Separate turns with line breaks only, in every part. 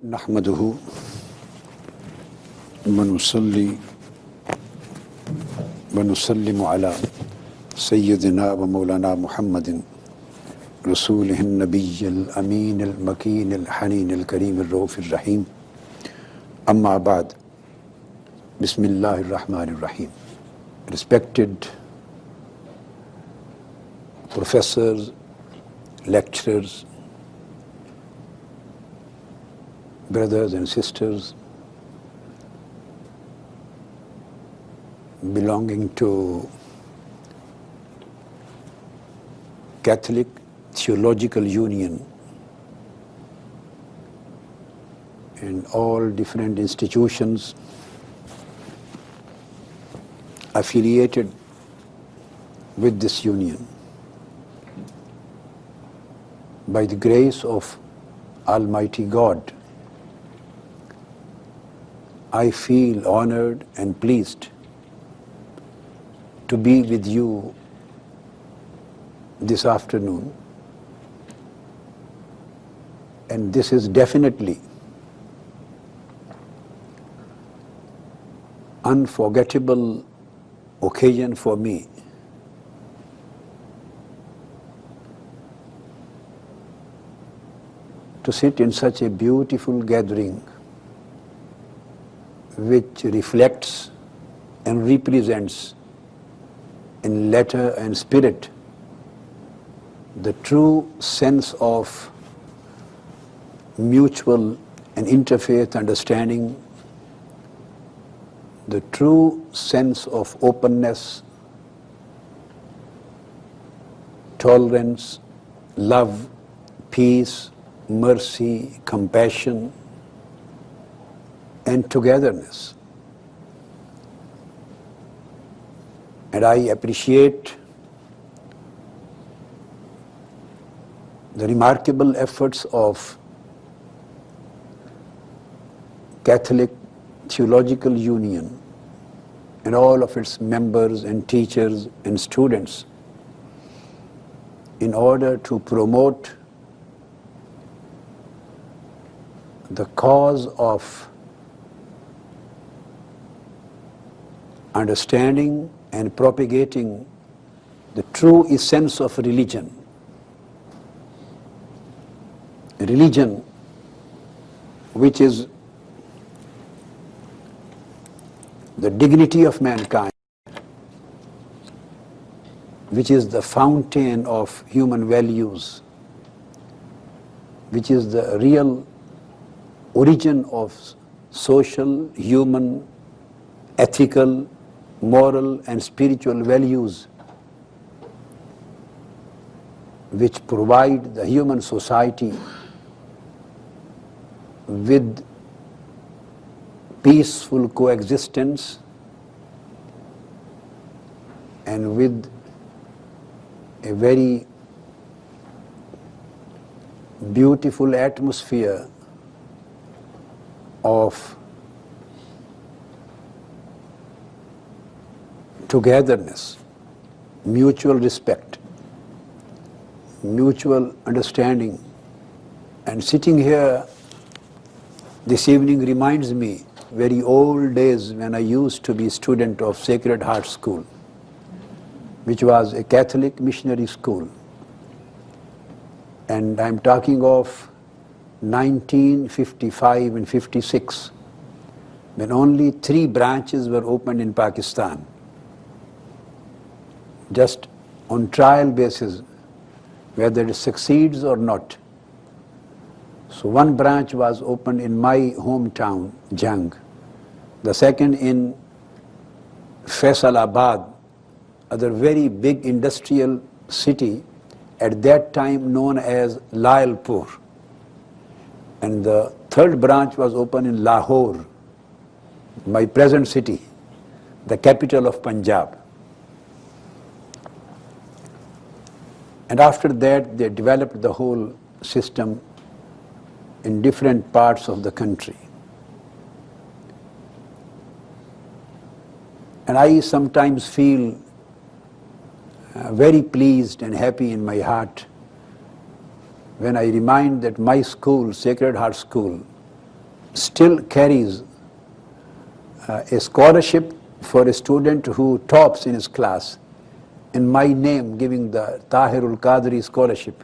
नहमदुहु वनुसल्ली वनुसल्लिमु अला सय्यदिना व मौलाना मुहम्मदिन रसूलिहिन नबिय्यिल अमीनिल मकीनिल हनीनिल करीमिर रऊफिर रहीम। अम्मा बाद, बिस्मिल्लाहिर रहमानिर रहीम। Respected professors, lecturers, brothers and sisters belonging to Catholic Theological Union and all different institutions affiliated with this union. By the grace of Almighty God, I feel honored and pleased to be with you this afternoon, and this is definitely unforgettable occasion for me. To sit in such a beautiful gathering which reflects and represents in letter and spirit the true sense of mutual and interfaith understanding, the true sense of openness, tolerance, love, peace, mercy, compassion, and togetherness. And I appreciate the remarkable efforts of Catholic Theological Union and all of its members and teachers and students in order to promote the cause of understanding and propagating the true essence of religion. Religion, which is the dignity of mankind, which is the fountain of human values, which is the real origin of social, human, ethical, moral and spiritual values which provide the human society with peaceful coexistence and with a very beautiful atmosphere of togetherness, mutual respect, mutual understanding. And sitting here this evening reminds me very old days when I used to be a student of Sacred Heart School, which was a Catholic missionary school. And I'm talking of 1955 and 56, when only 3 branches were opened in Pakistan, just on trial basis, whether it succeeds or not. So one branch was opened in my hometown, Jang. The second in Faisalabad, a very big industrial city, at that time known as Lalpur. And the third branch was opened in Lahore, my present city, the capital of Punjab. And after that, they developed the whole system in different parts of the country. And I sometimes feel very pleased and happy in my heart when I remind that my school, Sacred Heart School, still carries a scholarship for a student who tops in his class, in my name giving the Tahirul Qadri scholarship.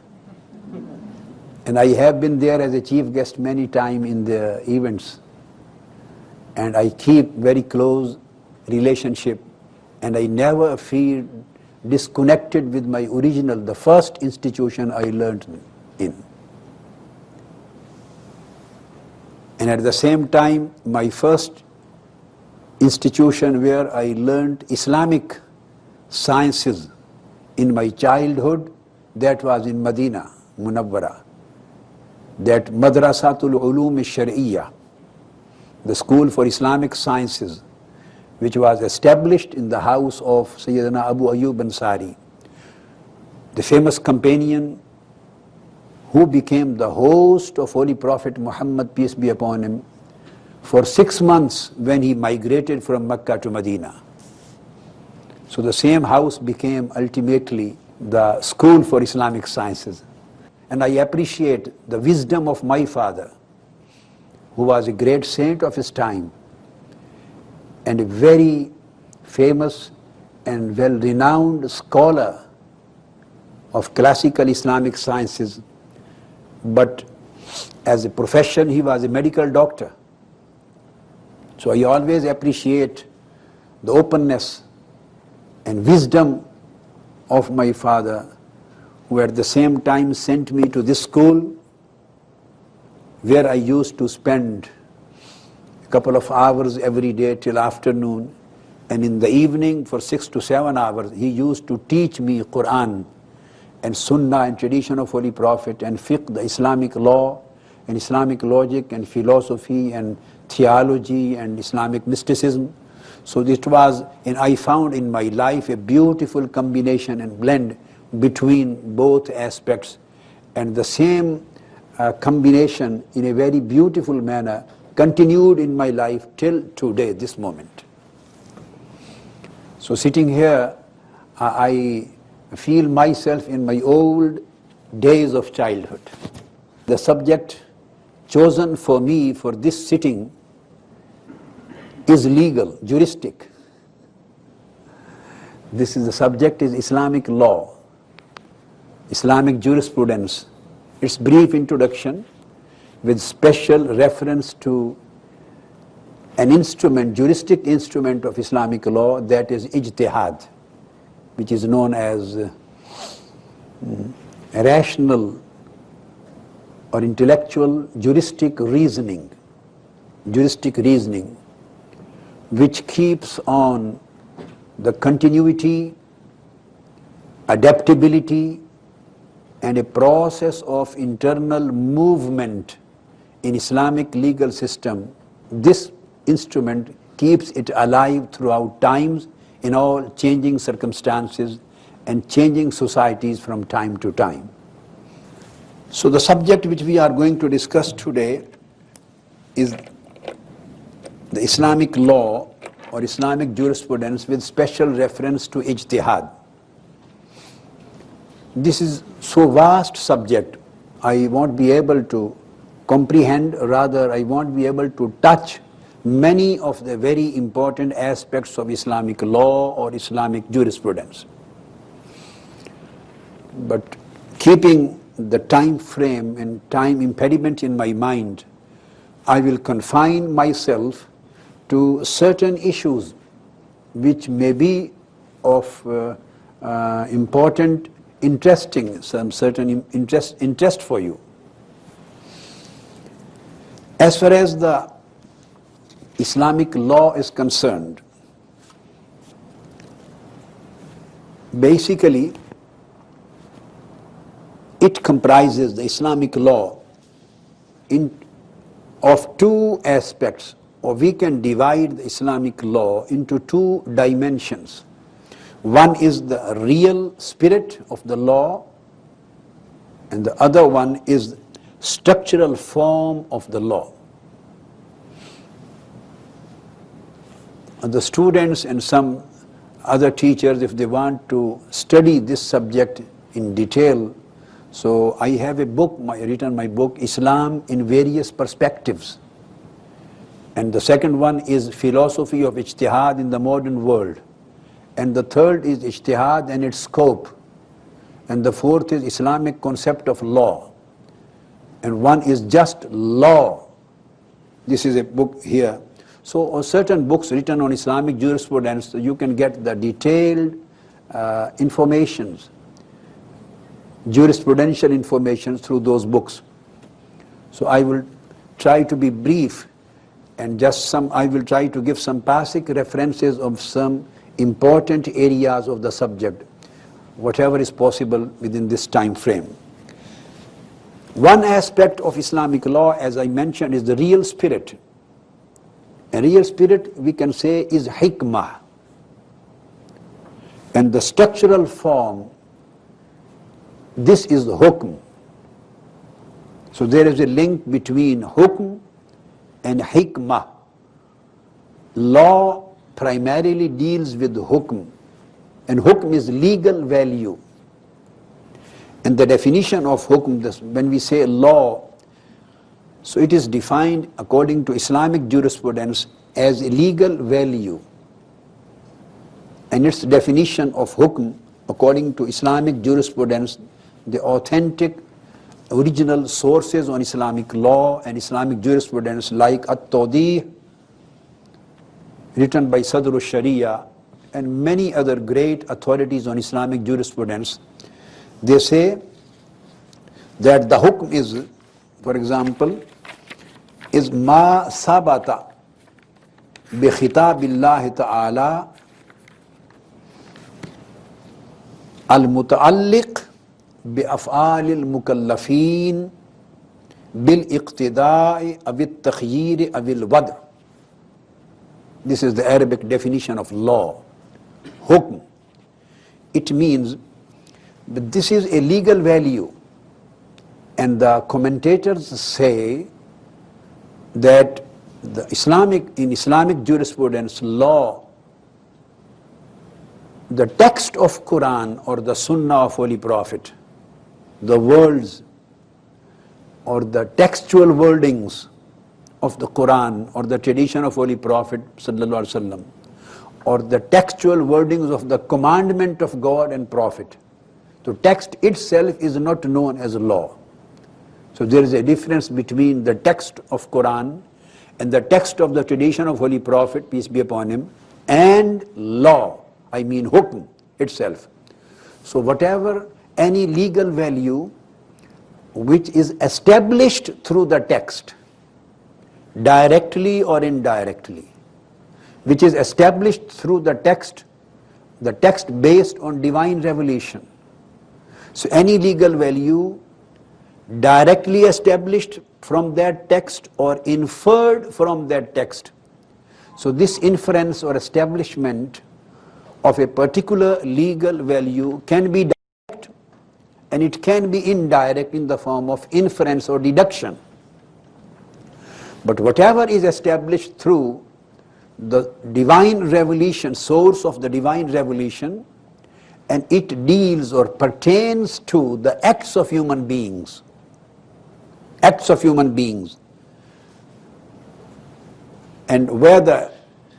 And I have been there as a chief guest many times in the events. And I keep very close relationship, and I never feel disconnected with my original, the first institution I learned in. And at the same time, my first institution where I learned Islamic sciences in my childhood, that was in Medina Munawwara, that Madrasatul Ulum al-Shar'iyyah, the school for Islamic sciences, which was established in the house of Sayyidina Abu Ayyub Ansari, the famous companion who became the host of Holy Prophet Muhammad, peace be upon him, for 6 months when he migrated from Mecca to Medina. So the same house became ultimately the school for Islamic sciences. And I appreciate the wisdom of my father, who was a great saint of his time and a very famous and well-renowned scholar of classical Islamic sciences. But as a profession, he was a medical doctor. So I always appreciate the openness and wisdom of my father, who at the same time sent me to this school where I used to spend a couple of hours every day till afternoon, and in the evening for 6 to 7 hours he used to teach me Quran and Sunnah and tradition of Holy Prophet and fiqh, the Islamic law and Islamic logic and philosophy and theology and Islamic mysticism. So it was, and I found in my life a beautiful combination and blend between both aspects, and the same combination in a very beautiful manner continued in my life till today, this moment. So sitting here, I feel myself in my old days of childhood. The subject chosen for me for this sitting is legal, juristic. This is the subject is Islamic law, Islamic jurisprudence. Its brief introduction with special reference to an instrument, juristic instrument of Islamic law, that is ijtihad, which is known as rational or intellectual juristic reasoning, which keeps on the continuity, adaptability, and a process of internal movement in Islamic legal system. This instrument keeps it alive throughout times, in all changing circumstances and changing societies from time to time. So the subject which we are going to discuss today is the Islamic law or Islamic jurisprudence with special reference to ijtihad. This is so vast subject, I won't be able to comprehend, rather I won't be able to touch many of the very important aspects of Islamic law or Islamic jurisprudence. But keeping the time frame and time impediment in my mind, I will confine myself to certain issues which may be of important, interesting, some certain interest for you. As far as the Islamic law is concerned, basically it comprises, the Islamic law, of two aspects, or we can divide the Islamic law into two dimensions. One is the real spirit of the law, and the other one is structural form of the law. And the students and some other teachers, if they want to study this subject in detail, so I have a book, written my book, Islam in Various Perspectives. And the second one is philosophy of ijtihad in the modern world. And the third is ijtihad and its scope. And the fourth is Islamic concept of law. And one is just law. This is a book here. So certain books written on Islamic jurisprudence, you can get the detailed informations, jurisprudential information through those books. So I will try to be brief and I will try to give some basic references of some important areas of the subject, whatever is possible within this time frame. One aspect of Islamic law, as I mentioned, is the real spirit. And real spirit, we can say, is hikmah. And the structural form, this is the hukm. So there is a link between hukm and hikmah. Law primarily deals with hukm, and hukm is legal value. And the definition of hukm, when we say law, so it is defined according to Islamic jurisprudence as a legal value. And its definition of hukm, according to Islamic jurisprudence, the authentic original sources on Islamic law and Islamic jurisprudence like At-Tawdih, written by Sadr al-Sharia, and many other great authorities on Islamic jurisprudence, they say that the hukm is, for example, is ma sabata bi khitabillahi ta'ala al-muta'alliq bi af'al al-mukallafin bil iqtida'i aw at-takhyir aw al-wad'. This is the Arabic definition of law, hukm. It means that this is a legal value, and the commentators say that in Islamic jurisprudence law, the text of Quran or the Sunnah of Holy Prophet, the words or the textual wordings of the Quran or the tradition of Holy Prophet sallallahu alaihi wasallam, or the textual wordings of the commandment of God and Prophet. So text itself is not known as law. So there is a difference between the text of Quran and the text of the tradition of Holy Prophet, peace be upon him, and law, I mean hukm itself. So whatever, any legal value which is established through the text, directly or indirectly, which is established through the text based on divine revelation. So any legal value directly established from that text or inferred from that text. So this inference or establishment of a particular legal value can be direct and it can be indirect in the form of inference or deduction. But whatever is established through the divine revelation, source of the divine revelation, and it deals or pertains to the acts of human beings, and whether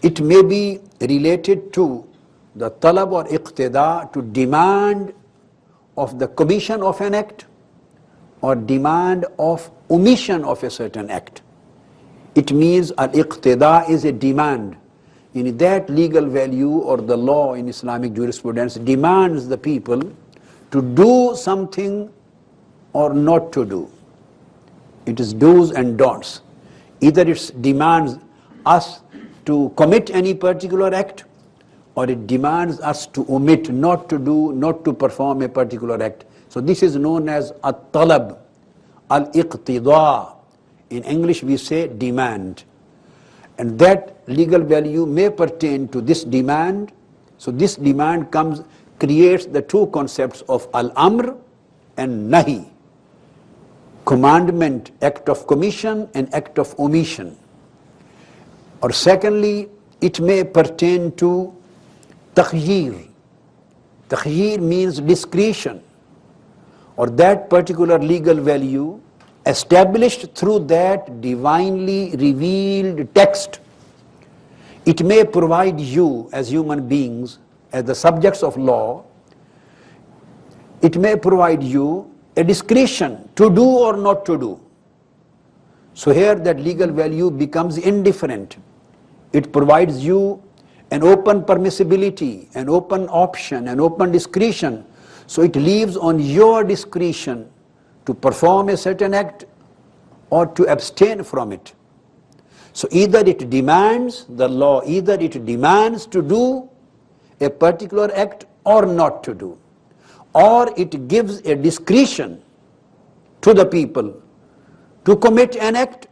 it may be related to the talab or iqtida, to demand of the commission of an act or demand of omission of a certain act. It means al-iqtida is a demand. In that legal value or the law in Islamic jurisprudence demands the people to do something or not to do. It is do's and don'ts. Either it demands us to commit any particular act, or it demands us to omit, not to do, not to perform a particular act. So this is known as at-talab, al-iqtida. In English we say demand. And that legal value may pertain to this demand. So this demand creates the two concepts of al-amr and nahi. Commandment, act of commission and act of omission. Or secondly, it may pertain to takhyir. Takhyir means discretion, or that particular legal value established through that divinely revealed text. It may provide you as human beings, as the subjects of law, it may provide you a discretion to do or not to do. So here that legal value becomes indifferent. It provides you an open permissibility, an open option, an open discretion. So it leaves on your discretion to perform a certain act or to abstain from it. So either it demands, the law either it demands to do a particular act or not to do, or it gives a discretion to the people to commit an act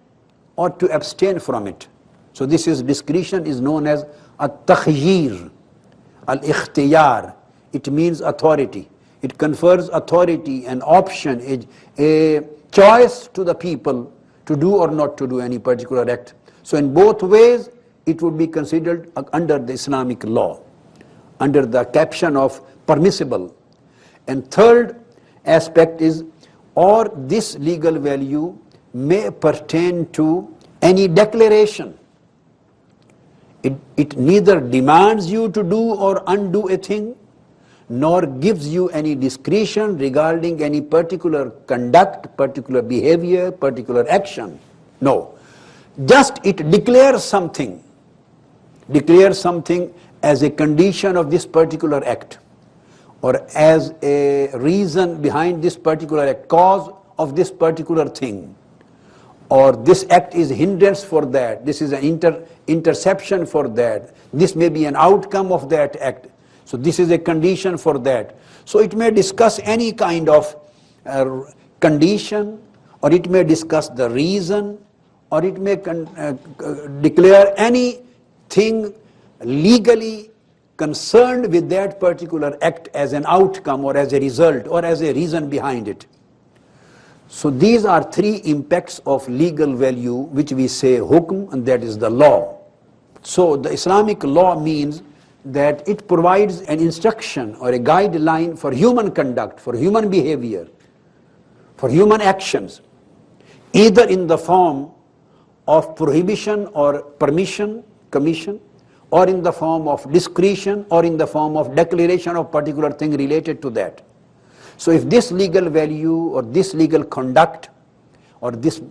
or to abstain from it. So this is discretion is known as at-takhyir, al-ikhtiyar. It means authority. It confers authority, an option, a choice to the people to do or not to do any particular act. So in both ways, it would be considered under the Islamic law, under the caption of permissible. And third aspect is, or this legal value may pertain to any declaration. It neither demands you to do or undo a thing, nor gives you any discretion regarding any particular conduct, particular behavior, particular action. No. Just it declares something as a condition of this particular act, or as a reason behind this particular act, cause of this particular thing, or this act is hindrance for that, this is an interception for that, this may be an outcome of that act, so this is a condition for that. So it may discuss any kind of condition, or it may discuss the reason, or it may declare anything legally concerned with that particular act as an outcome or as a result or as a reason behind it. So these are three impacts of legal value which we say hukm, and that is the law. So the Islamic law means that it provides an instruction or a guideline for human conduct, for human behavior, for human actions, either in the form of prohibition or permission, commission, or in the form of discretion, or in the form of declaration of particular thing related to that. So if this legal value or this legal conduct or this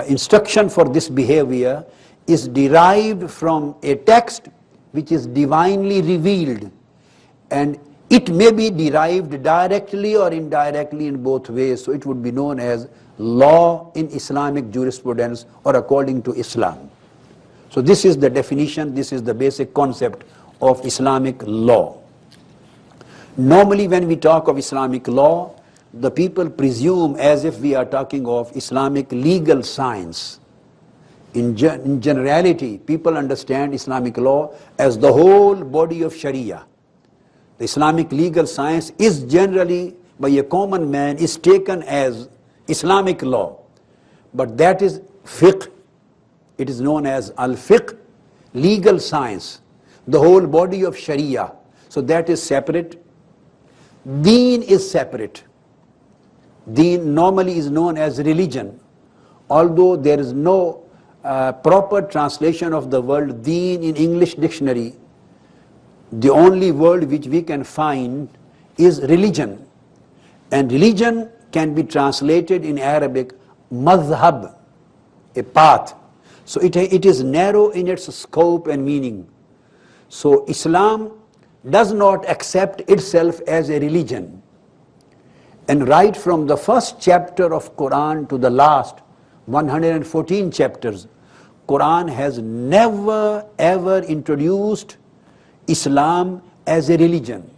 instruction for this behavior is derived from a text which is divinely revealed, and it may be derived directly or indirectly in both ways, so it would be known as law in Islamic jurisprudence or according to Islam. So this is the definition, this is the basic concept of Islamic law. Normally when we talk of Islamic law, the people presume as if we are talking of Islamic legal science. In generality, people understand Islamic law as the whole body of Sharia. The Islamic legal science is generally, by a common man, is taken as Islamic law. But that is fiqh. It is known as al-fiqh, legal science, the whole body of Sharia. So that is separate. Deen is separate. Deen normally is known as religion, although there is no proper translation of the word deen in English dictionary. The only word which we can find is religion, and religion can be translated in Arabic madhhab, a path. So it is narrow in its scope and meaning. So Islam does not accept itself as a religion, and right from the first chapter of Quran to the last 114 chapters, Quran has never ever introduced Islam as a religion.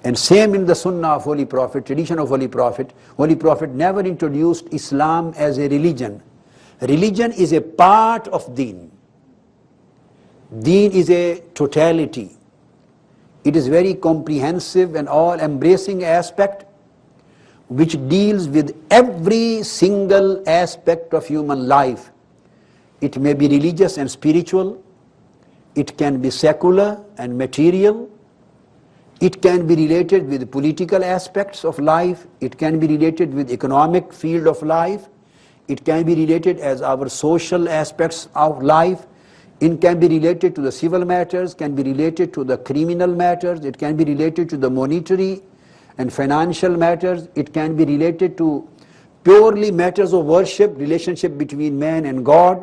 And same in the Sunnah of Holy Prophet, tradition of Holy Prophet never introduced Islam as a religion. Religion is a part of Deen. Deen is a totality. It is very comprehensive and all-embracing aspect which deals with every single aspect of human life. It may be religious and spiritual, it can be secular and material, It can be related with political aspects of life. It can be related with economic field of life. It can be related as our social aspects of life. It can be related to the civil matters, can be related to the criminal matters. It can be related to the monetary and financial matters. It can be related to purely matters of worship, relationship between man and God.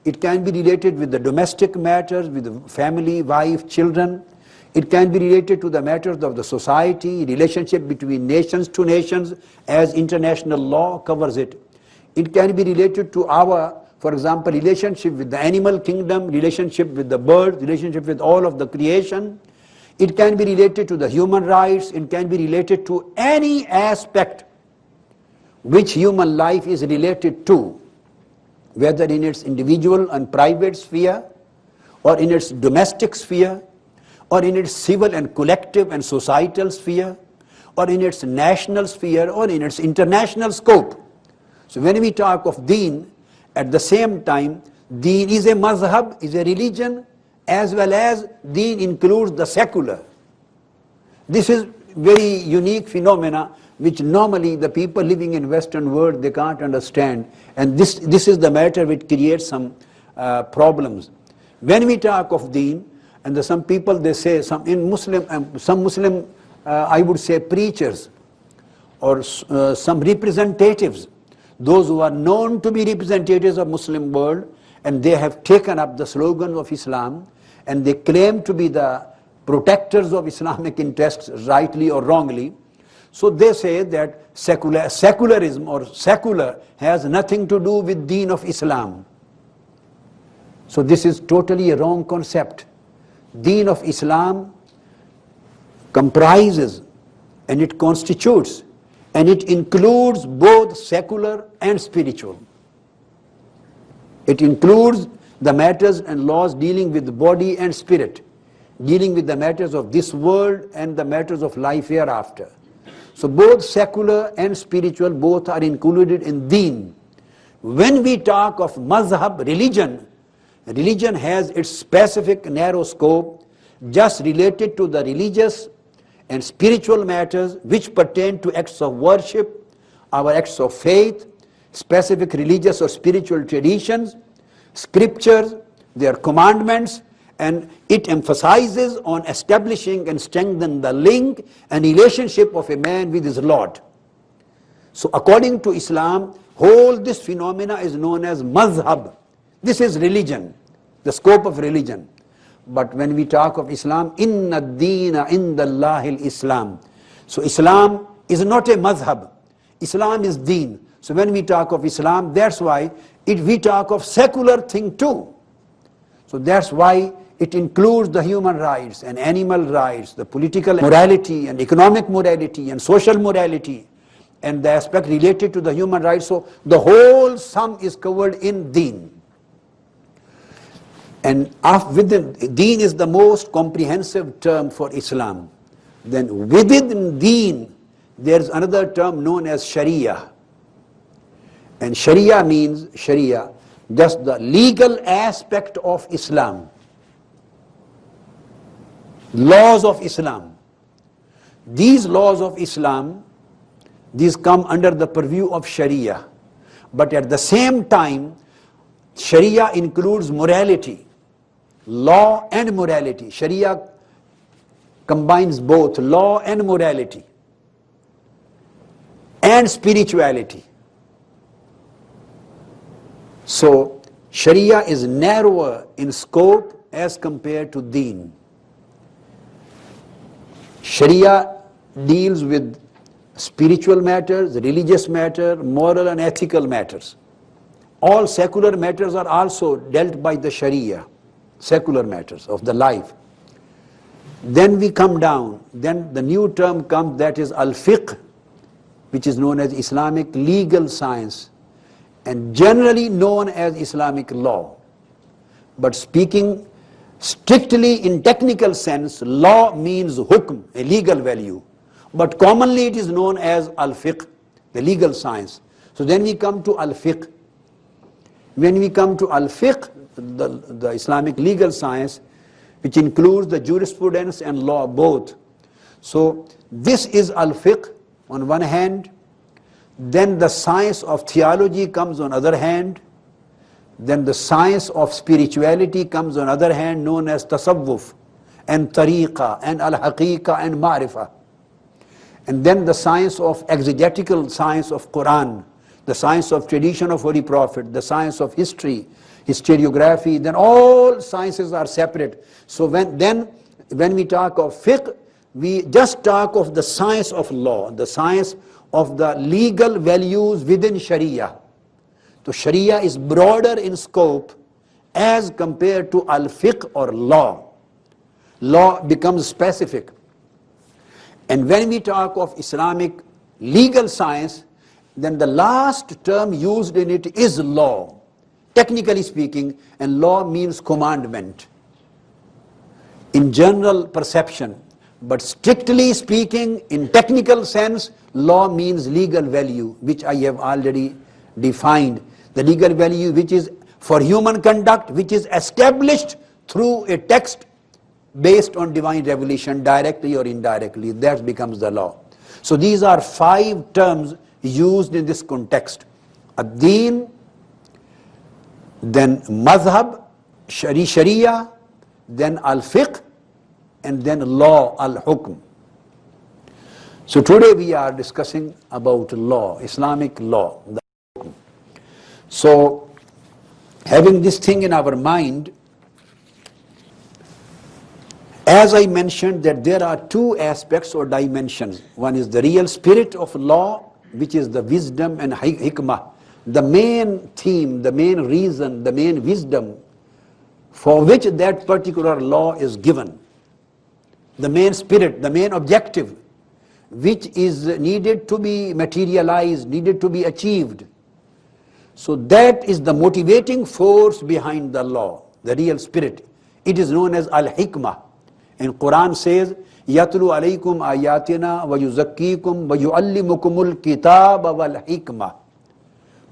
It can be related with the domestic matters, with the family, wife, children. It can be related to the matters of the society, relationship between nations to nations, as international law covers it. It can be related to our, for example, relationship with the animal kingdom, relationship with the birds, relationship with all of the creation. It can be related to the human rights. It can be related to any aspect which human life is related to, whether in its individual and private sphere, or in its domestic sphere, or in its civil and collective and societal sphere, or in its national sphere, or in its international scope. So when we talk of deen, at the same time, deen is a mazhab, is a religion, as well as deen includes the secular. This is very unique phenomena which normally the people living in Western world, they can't understand. And this is the matter which creates some problems. When we talk of deen, and some people, they say, some Muslim, I would say preachers, or some representatives, those who are known to be representatives of Muslim world, and they have taken up the slogan of Islam, and they claim to be the protectors of Islamic interests, rightly or wrongly. So they say that secularism or secular has nothing to do with deen of Islam. So this is totally a wrong concept. Deen of Islam comprises, and it constitutes, and it includes both secular and spiritual. It includes the matters and laws dealing with the body and spirit, dealing with the matters of this world and the matters of life hereafter. So both secular and spiritual, both are included in deen. When we talk of mazhab, religion, religion has its specific narrow scope, just related to the religious and spiritual matters which pertain to acts of worship, our acts of faith, specific religious or spiritual traditions, scriptures, their commandments, and it emphasizes on establishing and strengthening the link and relationship of a man with his Lord. So according to Islam, whole this phenomena is known as mazhab. This is religion, the scope of religion. But when we talk of Islam, inna ad-deena indallahi al-Islam. So Islam is not a mazhab. Islam is deen. So when we talk of Islam, that's why we talk of secular thing too. So that's why it includes the human rights and animal rights, the political morality and economic morality and social morality, and the aspect related to the human rights. So the whole sum is covered in deen. And within deen is the most comprehensive term for Islam. Then within deen, there's another term known as Sharia. And Sharia means just the legal aspect of Islam. Laws of Islam. These laws of Islam, these come under the purview of Sharia. But at the same time, Sharia includes morality, law and morality. Sharia combines both law and morality and spirituality. So Sharia is narrower in scope as compared to deen. Sharia deals with spiritual matters, religious matters, moral and ethical matters. All secular matters are also dealt by the Sharia, secular matters of the life. Then we come down, then the new term comes, that is al-fiqh, which is known as Islamic legal science, and generally known as Islamic law. But speaking strictly in technical sense, law means hukm, a legal value. But commonly it is known as al-fiqh, the legal science. So then we come to al-fiqh. When we come to al-fiqh, the Islamic legal science, which includes the jurisprudence and law both. So this is al-fiqh on one hand, then the science of theology comes on other hand, then the science of spirituality comes on other hand, known as tasawwuf and tariqa and al-haqiqa and ma'rifah. And then the science of exegetical science of Quran, the science of tradition of Holy Prophet, the science of history, historiography, then all sciences are separate. So when we talk of fiqh, we just talk of the science of law, the science of the legal values within Sharia. So Sharia is broader in scope as compared to al-fiqh or law. Law becomes specific. And when we talk of Islamic legal science, then the last term used in it is law, technically speaking, and law means commandment in general perception. But strictly speaking, in technical sense, law means legal value, which I have already defined. The legal value which is for human conduct, which is established through a text based on divine revelation, directly or indirectly, that becomes the law. So these are 5 terms used in this context. Ad-Deen, then Madhab, Sharia, then Al-Fiqh, and then law, al-hukm. So today we are discussing about law, Islamic law. So having this thing in our mind, as I mentioned that there are 2 aspects or dimensions. One is the real spirit of law, which is the wisdom and hikmah. The main theme, the main reason, the main wisdom for which that particular law is given. The main spirit, the main objective, which is needed to be materialized, needed to be achieved. So that is the motivating force behind the law, the real spirit. It is known as al-hikmah. And Quran says, يَتْلُو عَلَيْكُمْ آيَاتِنَا وَيُزَكِّيكُمْ وَيُعَلِّمُكُمُ الْكِتَابَ وَالْحِكْمَةِ.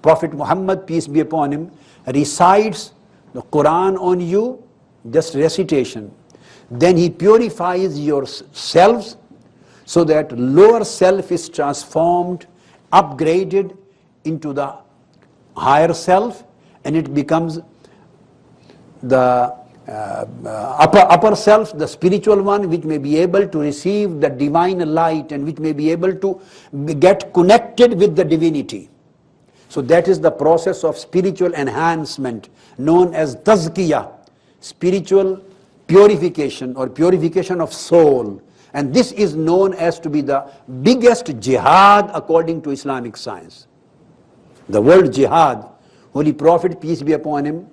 Prophet Muhammad, peace be upon him, recites the Quran on you, just recitation. Then he purifies yourselves so that lower self is transformed, upgraded into the higher self, and it becomes the upper self, the spiritual one, which may be able to receive the divine light and which may be able to get connected with the divinity. So that is the process of spiritual enhancement known as tazkiyah, spiritual purification or purification of soul. And this is known as to be the biggest jihad according to Islamic science. The word jihad, Holy Prophet, peace be upon him,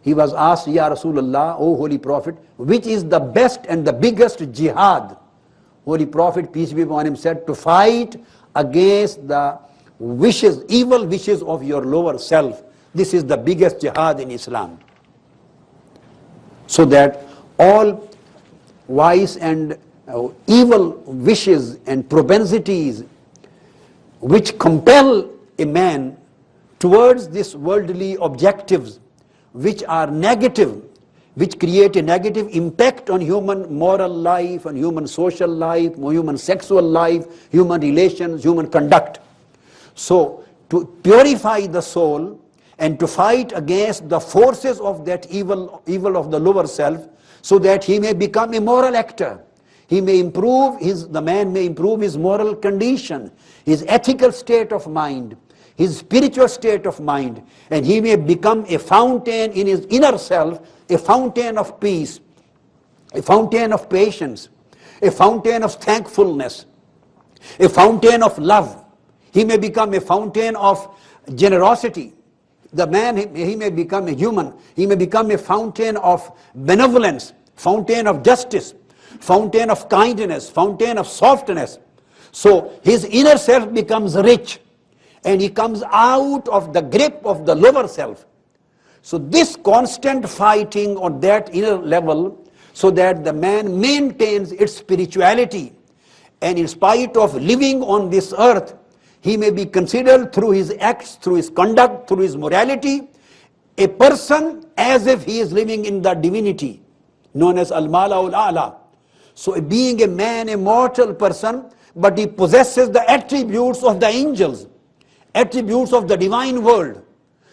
he was asked, Ya Rasulullah, O Holy Prophet, which is the best and the biggest jihad? Holy Prophet, peace be upon him, said, to fight against the wishes, evil wishes of your lower self. This is the biggest jihad in Islam. So that all wise and evil wishes and propensities which compel a man towards these worldly objectives, which are negative, which create a negative impact on human moral life, on human social life, human sexual life, human relations, human conduct. So to purify the soul and to fight against the forces of that evil of the lower self, so that he may become a moral actor. He may improve the man may improve his moral condition, his ethical state of mind, his spiritual state of mind, and he may become a fountain in his inner self, a fountain of peace, a fountain of patience, a fountain of thankfulness, a fountain of love. He may become a fountain of generosity. The man, he may become a human. He may become a fountain of benevolence, fountain of justice, fountain of kindness, fountain of softness. So his inner self becomes rich and he comes out of the grip of the lower self. So this constant fighting on that inner level, so that the man maintains its spirituality, and in spite of living on this earth, he may be considered through his acts, through his conduct, through his morality, a person as if he is living in the divinity, known as Al-Mala ul-A'la. So being a man, a mortal person, but he possesses the attributes of the angels, attributes of the divine world.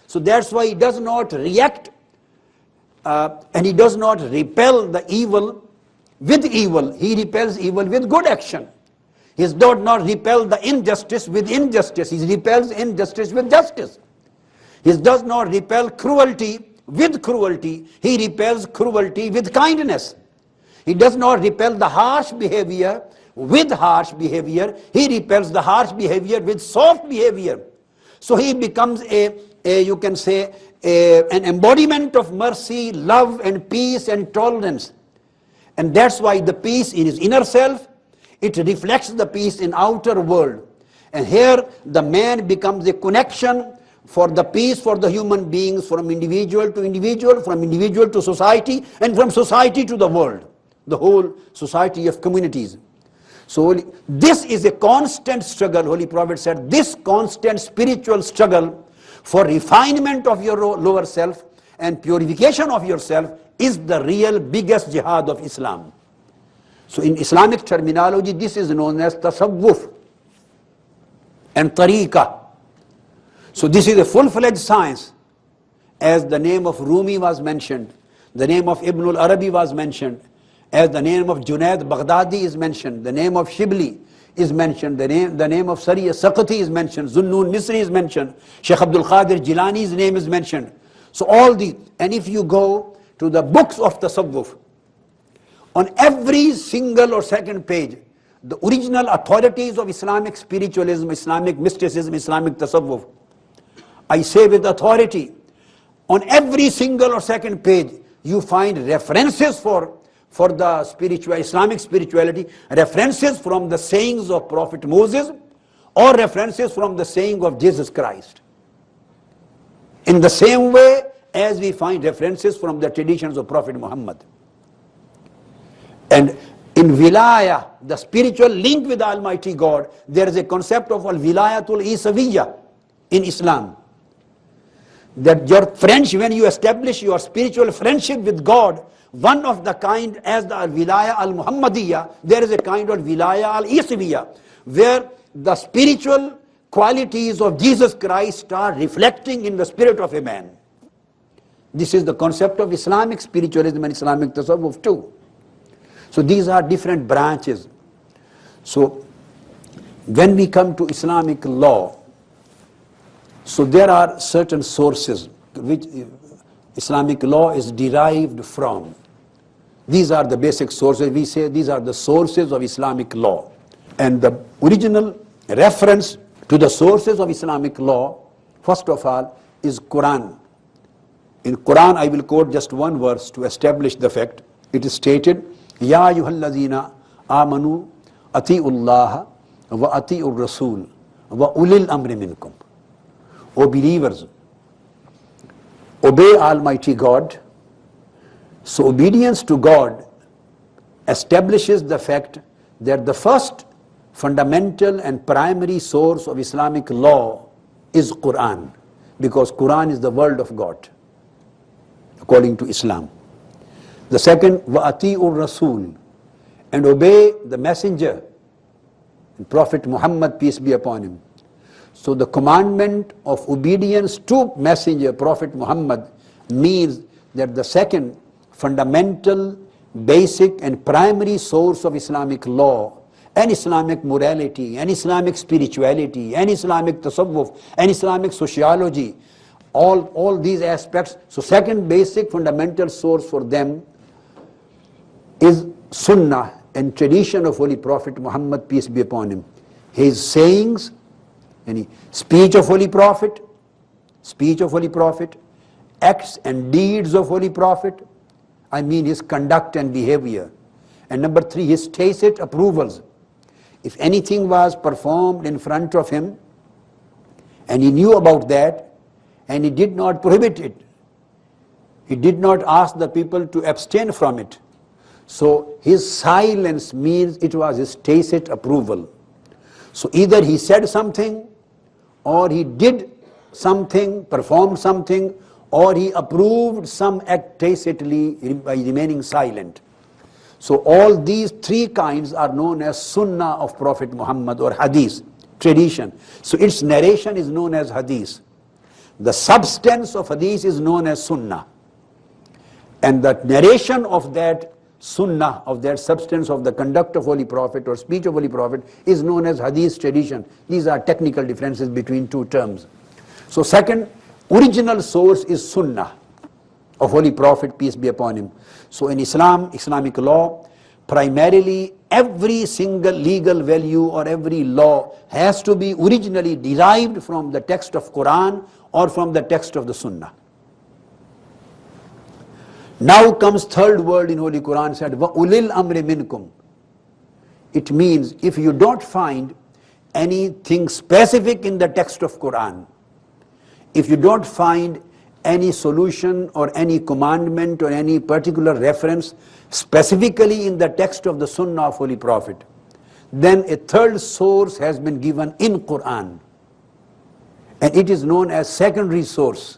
So that's why he does not react and he does not repel the evil with evil. He repels evil with good action. He does not repel the injustice with injustice. He repels injustice with justice. He does not repel cruelty with cruelty. He repels cruelty with kindness. He does not repel the harsh behavior with harsh behavior. He repels the harsh behavior with soft behavior. So he becomes you can say, an embodiment of mercy, love and peace and tolerance. And that's why the peace in his inner self, it reflects the peace in outer world. And here the man becomes a connection for the peace for the human beings, from individual to individual, from individual to society, and from society to the world, the whole society of communities. So this is a constant struggle. Holy Prophet said, this constant spiritual struggle for refinement of your lower self and purification of yourself is the real biggest jihad of Islam. So in Islamic terminology, this is known as tasawwuf and tariqah. So this is a full-fledged science. As the name of Rumi was mentioned, the name of Ibn al-Arabi was mentioned, as the name of Junaid Baghdadi is mentioned, the name of Shibli is mentioned, the name of Sari Saqati is mentioned, Zunnun Misri is mentioned, Sheikh Abdul Qadir Jilani's name is mentioned. So all the, and if you go to the books of tasawwuf, on every single or second page, the original authorities of Islamic spiritualism, Islamic mysticism, Islamic tasawwuf, I say with authority, on every single or second page, you find references for the Islamic spirituality, references from the sayings of Prophet Moses, or references from the saying of Jesus Christ. In the same way as we find references from the traditions of Prophet Muhammad. And in wilaya, the spiritual link with Almighty God, there is a concept of al-wilayatul isawiyya in Islam. That your friendship, when you establish your spiritual friendship with God, one of the kind as the wilaya al-Muhammadiyya, there is a kind of wilaya al-Isawiyya, where the spiritual qualities of Jesus Christ start reflecting in the spirit of a man. This is the concept of Islamic spiritualism and Islamic tasawwuf too. So these are different branches. So when we come to Islamic law, so there are certain sources which Islamic law is derived from. These are the basic sources. We say these are the sources of Islamic law. And the original reference to the sources of Islamic law, first of all, is Quran. In Quran, I will quote just one verse to establish the fact. It is stated, Ya ayyuhallazina amanu ati'ullaha wa ati'ur rasul wa ulil amri minkum. O believers, obey Almighty God. So obedience to God establishes the fact that the first fundamental and primary source of Islamic law is Quran, because Quran is the word of God, according to Islam. The second, wa'ati'ur Rasul, and obey the messenger, Prophet Muhammad, peace be upon him. So the commandment of obedience to messenger, Prophet Muhammad, means that the second fundamental, basic and primary source of Islamic law and Islamic morality and Islamic spirituality and Islamic tasawwuf and Islamic sociology, all these aspects. So second basic fundamental source for them is Sunnah and tradition of Holy Prophet Muhammad, peace be upon him. His sayings, any speech of Holy Prophet, acts and deeds of Holy Prophet, I mean his conduct and behavior. And number three, his tacit approvals. If anything was performed in front of him and he knew about that and he did not prohibit it, he did not ask the people to abstain from it, so his silence means it was his tacit approval. So either he said something, or he did something, performed something, or he approved some act tacitly by remaining silent. So all these three kinds are known as Sunnah of Prophet Muhammad or Hadith, tradition. So its narration is known as Hadith. The substance of Hadith is known as Sunnah. And the narration of that Sunnah, of that substance of the conduct of Holy Prophet or speech of Holy Prophet is known as Hadith tradition. These are technical differences between two terms. So second, original source is Sunnah of Holy Prophet, peace be upon him. So in Islam, Islamic law, primarily every single legal value or every law has to be originally derived from the text of Quran or from the text of the Sunnah. Now comes third word in Holy Quran, said, وَأُولِي الْأَمْرِ مِنْكُمْ. It means if you don't find anything specific in the text of Quran, if you don't find any solution or any commandment or any particular reference specifically in the text of the Sunnah of Holy Prophet, then a third source has been given in Quran, and it is known as secondary source.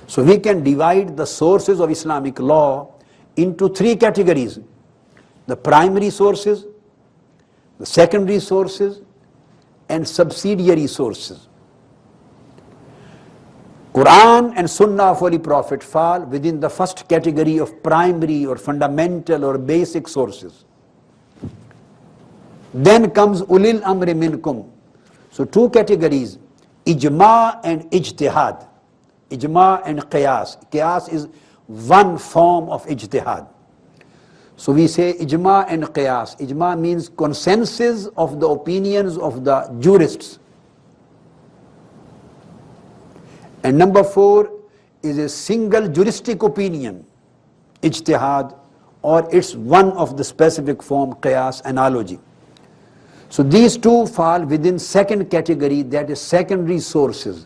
So we can divide the sources of Islamic law into three categories: the primary sources, the secondary sources, and subsidiary sources. Quran and Sunnah of Holy Prophet fall within the first category of primary or fundamental or basic sources. Then comes Ulil Amri Minkum. So two categories, Ijma and Ijtihad. Ijma and Qiyas. Qiyas is one form of Ijtihad. So we say Ijma and Qiyas. Ijma means consensus of the opinions of the jurists. And number four is a single juristic opinion, Ijtihad, or it's one of the specific form, Qiyas, analogy. So these two fall within second category, that is secondary sources.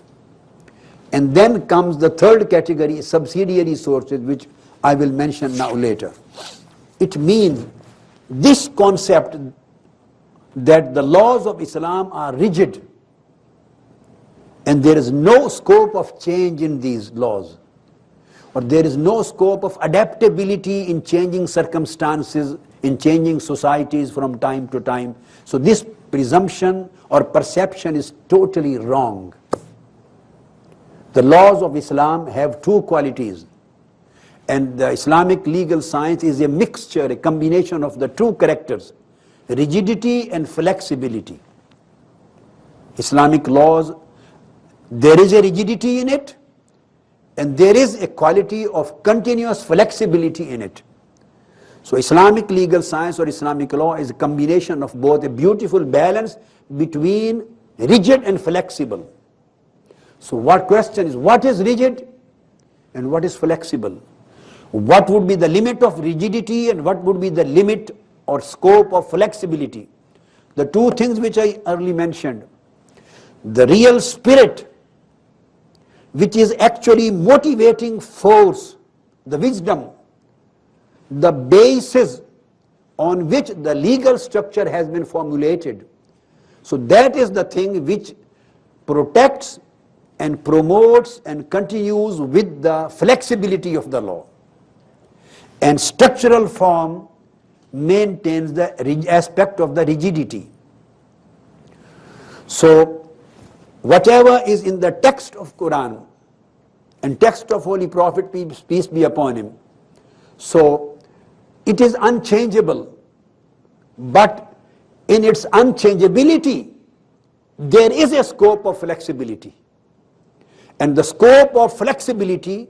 And then comes the third category, subsidiary sources, which I will mention now later. It means this concept that the laws of Islam are rigid and there is no scope of change in these laws, or there is no scope of adaptability in changing circumstances, in changing societies from time to time. So this presumption or perception is totally wrong. The laws of Islam have two qualities, and the Islamic legal science is a mixture, a combination of the two characters, rigidity and flexibility. Islamic laws, there is a rigidity in it, and there is a quality of continuous flexibility in it. So Islamic legal science or Islamic law is a combination of both, a beautiful balance between rigid and flexible. So what question is, what is rigid and what is flexible? What would be the limit of rigidity and what would be the limit or scope of flexibility? The two things which I earlier mentioned. The real spirit, which is actually motivating force, the wisdom, the basis on which the legal structure has been formulated. So that is the thing which protects and promotes and continues with the flexibility of the law. And structural form maintains the aspect of the rigidity. So whatever is in the text of Quran and text of Holy Prophet, peace be upon him, so it is unchangeable, but in its unchangeability there is a scope of flexibility. And the scope of flexibility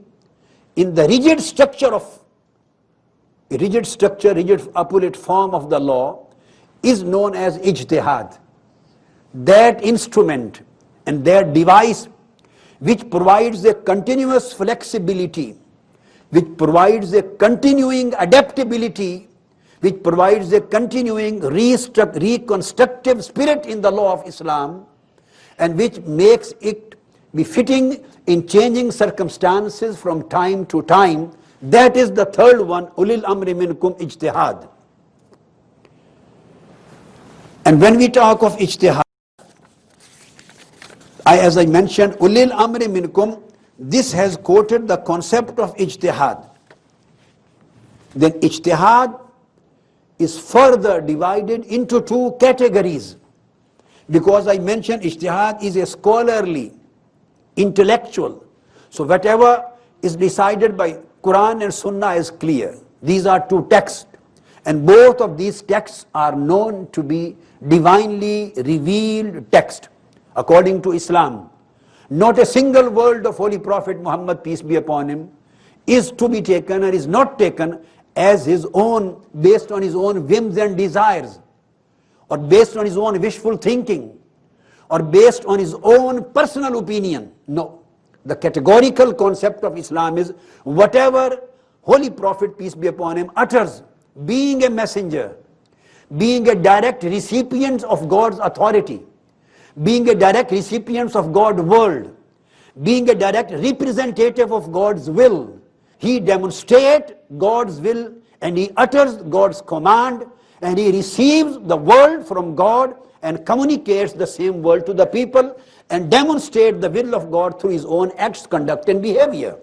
in the rigid structure, rigid appellate form of the law is known as ijtihad. That instrument and that device which provides a continuous flexibility, which provides a continuing adaptability, which provides a continuing reconstructive spirit in the law of Islam, and which makes it be fitting in changing circumstances from time to time. That is the third one, ulil amri minkum ijtihad. And when we talk of ijtihad, as I mentioned, ulil amri minkum, this has quoted the concept of ijtihad. Then ijtihad is further divided into two categories. Because I mentioned ijtihad is a scholarly, intellectual. So whatever is decided by Quran and Sunnah is clear. These are two texts. And both of these texts are known to be divinely revealed text according to Islam. Not a single word of Holy Prophet Muhammad, peace be upon him, is to be taken or is not taken as his own, based on his own whims and desires, or based on his own wishful thinking, or based on his own personal opinion. No. The categorical concept of Islam is whatever Holy Prophet, peace be upon him, utters, being a messenger, being a direct recipient of God's authority, being a direct recipient of God's word, being a direct representative of God's will, he demonstrates God's will and he utters God's command and he receives the word from God and communicates the same word to the people and demonstrates the will of God through his own acts, conduct and behavior.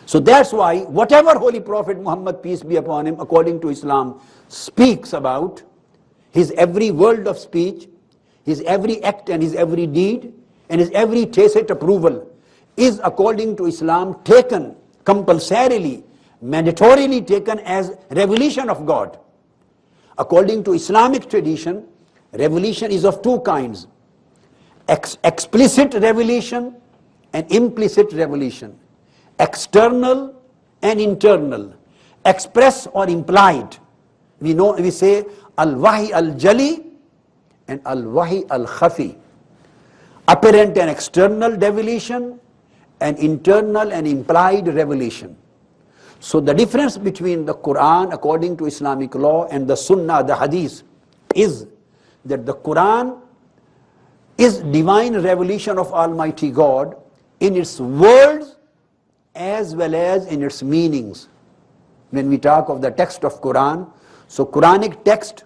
So that's why whatever Holy Prophet Muhammad, peace be upon him, according to Islam, speaks about, his every word of speech, his every act and his every deed, and his every tacit approval is according to Islam taken compulsorily, mandatorily taken as revelation of God. According to Islamic tradition, revelation is of two kinds: explicit revelation and implicit revelation, external and internal, express or implied. We say al-wahi al-jali and al-wahi al-khafi, apparent and external revelation and internal and implied revelation. So the difference between the Quran according to Islamic law and the Sunnah, the Hadith, is that the Quran is divine revelation of Almighty God in its words as well as in its meanings. When we talk of the text of Quran, so Quranic text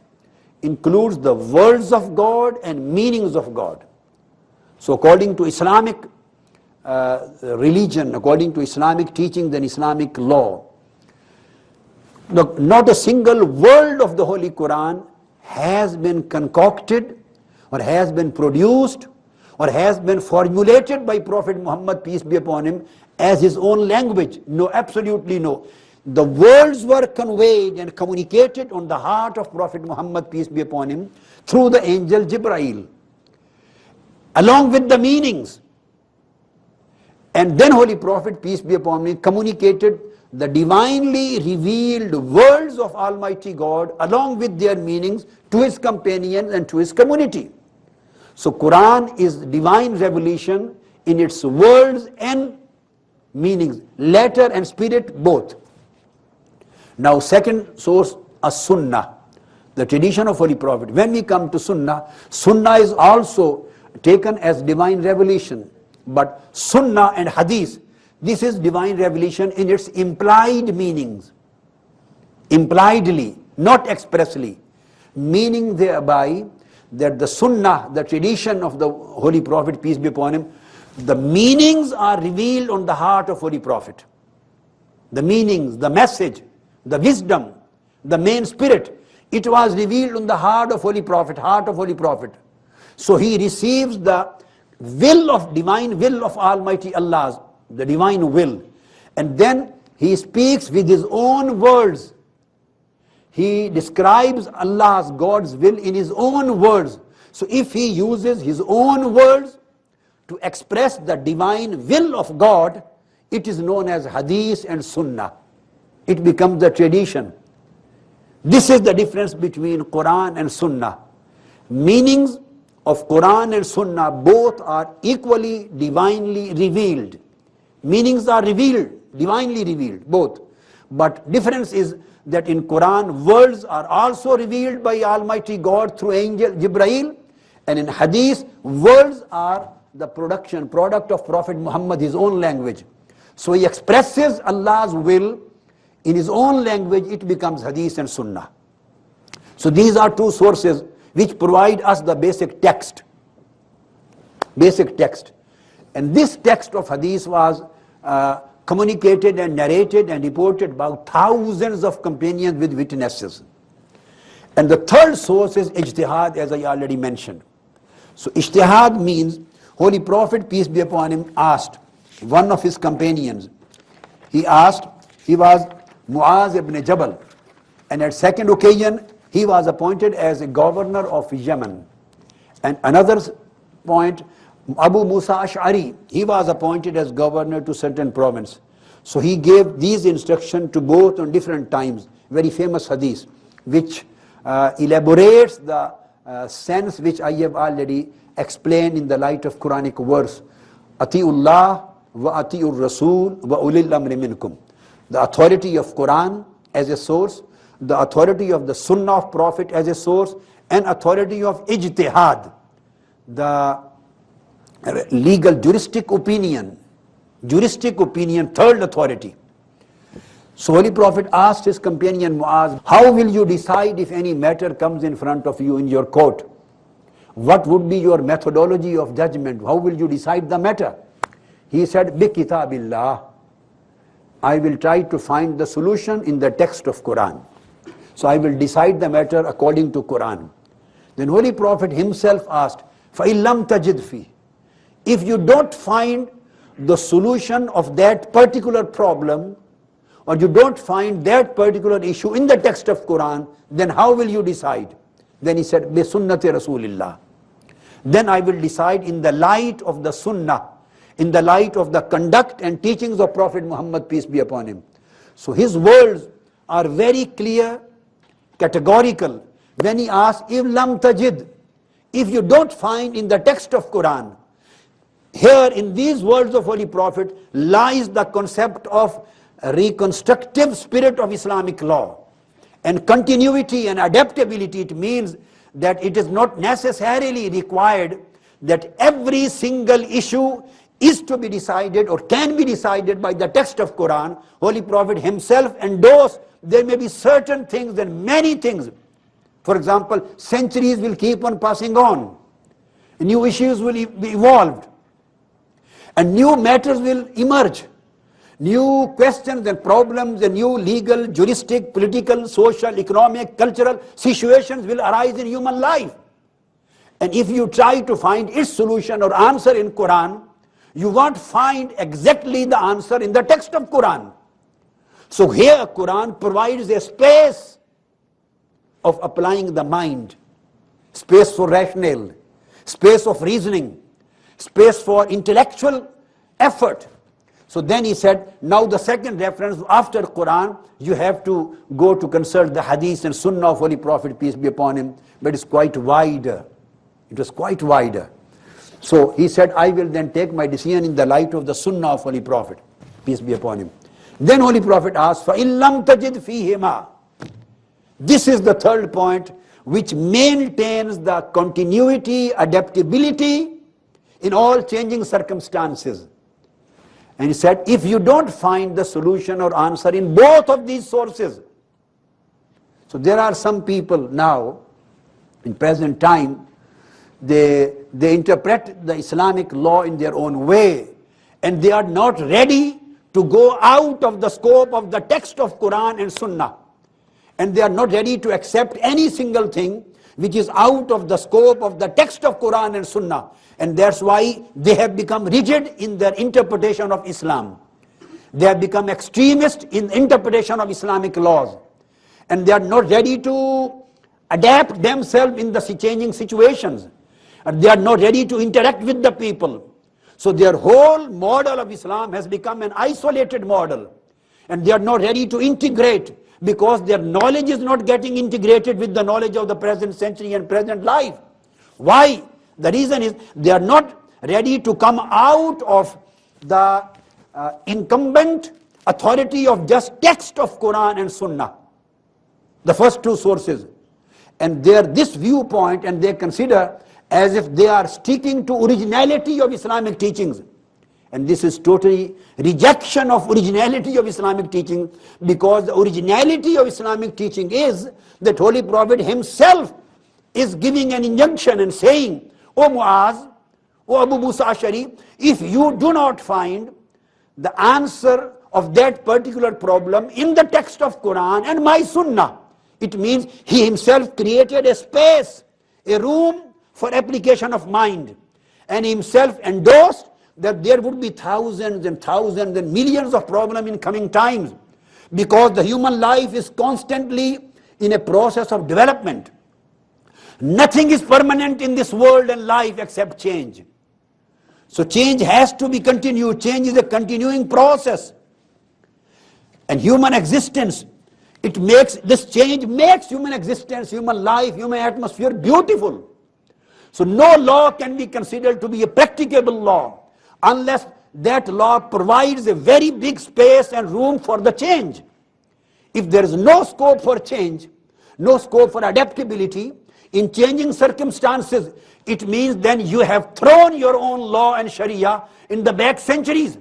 includes the words of God and meanings of God. So according to Islamic religion, according to Islamic teachings and Islamic law, not a single word of the Holy Quran has been concocted or has been produced or has been formulated by Prophet Muhammad, peace be upon him, as his own language. No, absolutely no. The words were conveyed and communicated on the heart of Prophet Muhammad, peace be upon him, through the angel Jibreel, along with the meanings. And then Holy Prophet, peace be upon him, communicated the divinely revealed words of Almighty God along with their meanings to his companions and to his community. So Quran is divine revelation in its words and meanings, letter and spirit both. Now second source, as-Sunnah, the tradition of Holy Prophet. When we come to Sunnah, Sunnah is also taken as divine revelation. But Sunnah and Hadith, this is divine revelation in its implied meanings. Impliedly, not expressly. Meaning thereby that the Sunnah, the tradition of the Holy Prophet, peace be upon him, the meanings are revealed on the heart of Holy Prophet. The meanings, the message, the wisdom, the main spirit, it was revealed on the heart of Holy Prophet, heart of Holy Prophet. So he receives the will of divine will of Almighty Allah's, the divine will. And then he speaks with his own words. He describes Allah's, God's will in his own words. So if he uses his own words to express the divine will of God, it is known as Hadith and Sunnah. It becomes the tradition. This is the difference between Quran and Sunnah. Meanings of Quran and Sunnah both are equally divinely revealed. Meanings are revealed, divinely revealed, both. But difference is that in Quran, words are also revealed by Almighty God through angel Jibreel, and in Hadith, words are the product of Prophet Muhammad, his own language. So he expresses Allah's will in his own language, it becomes Hadith and Sunnah. So these are two sources which provide us the basic text. Basic text. And this text of Hadith was communicated and narrated and reported about thousands of companions with witnesses. And the third source is ijtihad, as I already mentioned. So ijtihad means Holy Prophet, peace be upon him, asked one of his companions. He was Muaz ibn Jabal, and at second occasion he was appointed as a governor of Yemen. And another point, Abu Musa Ash'ari, he was appointed as governor to certain province. So he gave these instructions to both on different times. Very famous hadith, which elaborates the sense which I have already explained in the light of Quranic verse. Atiullah wa atiur Rasul wa ulil amri minkum. The authority of Quran as a source, the authority of the Sunnah of Prophet as a source, and authority of ijtihad, the legal juristic opinion, third authority. So Holy Prophet asked his companion Muaz, how will you decide if any matter comes in front of you in your court? What would be your methodology of judgment? How will you decide the matter? He said, bi kitabillah. I will try to find the solution in the text of Quran. So I will decide the matter according to Quran. Then Holy Prophet himself asked, فَإِن لَمْ تَجِدْ فِيهِ. If you don't find the solution of that particular problem, or you don't find that particular issue in the text of Quran, then how will you decide? Then he said, بِسُنَّةِ رَسُولِ اللَّهِ. Then I will decide in the light of the Sunnah, in the light of the conduct and teachings of Prophet Muhammad, peace be upon him. So his words are very clear, categorical. When he asks, if lam tajid, if you don't find in the text of Quran, here in these words of Holy Prophet lies the concept of reconstructive spirit of Islamic law. And continuity and adaptability, it means that it is not necessarily required that every single issue is to be decided or can be decided by the text of Quran. Holy Prophet himself endorsed there may be certain things and many things. For example, centuries will keep on passing on. New issues will be evolved. And new matters will emerge. New questions and problems and new legal, juristic, political, social, economic, cultural situations will arise in human life. And if you try to find its solution or answer in Quran, you won't find exactly the answer in the text of Quran. So here Quran provides a space of applying the mind, space for rationale, space of reasoning, space for intellectual effort. So then he said, now the second reference after Quran, you have to go to consult the hadith and sunnah of Holy Prophet, peace be upon him, but it's quite wider. It was quite wider. So he said, I will then take my decision in the light of the sunnah of Holy Prophet, peace be upon him. Then Holy Prophet asked, فَإِن لَمْ تَجِدْ فِيهِمَا. This is the third point, which maintains the continuity, adaptability in all changing circumstances. And he said, if you don't find the solution or answer in both of these sources. So there are some people now, in present time, they interpret the Islamic law in their own way, and they are not ready to go out of the scope of the text of Quran and Sunnah. And they are not ready to accept any single thing which is out of the scope of the text of Quran and Sunnah. And that's why they have become rigid in their interpretation of Islam. They have become extremist in interpretation of Islamic laws. And they are not ready to adapt themselves in the changing situations. And they are not ready to interact with the people. So their whole model of Islam has become an isolated model. And they are not ready to integrate, because their knowledge is not getting integrated with the knowledge of the present century and present life. Why? The reason is they are not ready to come out of the incumbent authority of just text of Quran and Sunnah, the first two sources. And this viewpoint, and they consider as if they are sticking to originality of Islamic teachings. And this is totally rejection of originality of Islamic teaching, because the originality of Islamic teaching is that Holy Prophet himself is giving an injunction and saying, O Muaz, O Abu Musa Ash'ari, if you do not find the answer of that particular problem in the text of Quran and my Sunnah. It means he himself created a space, a room for application of mind, and he himself endorsed that there would be thousands and thousands and millions of problems in coming times, because the human life is constantly in a process of development. Nothing is permanent in this world and life except change. So change has to be continued. Change is a continuing process. And human existence, this change makes human existence, human life, human atmosphere beautiful. So no law can be considered to be a practicable law unless that law provides a very big space and room for the change. If there is no scope for change, no scope for adaptability in changing circumstances, it means then you have thrown your own law and Sharia in the back centuries.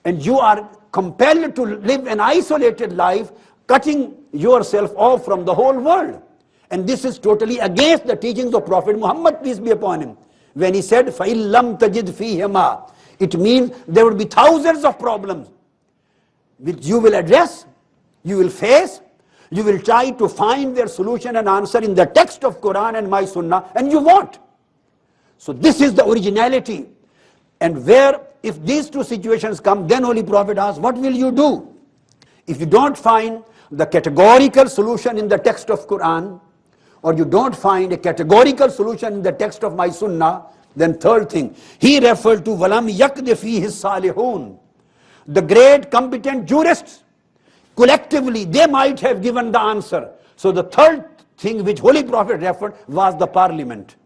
And you are compelled to live an isolated life, cutting yourself off from the whole world. And this is totally against the teachings of Prophet Muhammad, peace be upon him. When he said, فَإِلَّمْ تَجِدْ فِيهِمَا, it means there will be thousands of problems which you will address, you will face, you will try to find their solution and answer in the text of Quran and my Sunnah, and you won't. So this is the originality. And where, if these two situations come, then Holy Prophet asks, what will you do? If you don't find the categorical solution in the text of Quran, or you don't find a categorical solution in the text of my Sunnah, then third thing, he referred to walam yakd fihi salihun. The great competent jurists, collectively, they might have given the answer. So the third thing which Holy Prophet referred was the parliament.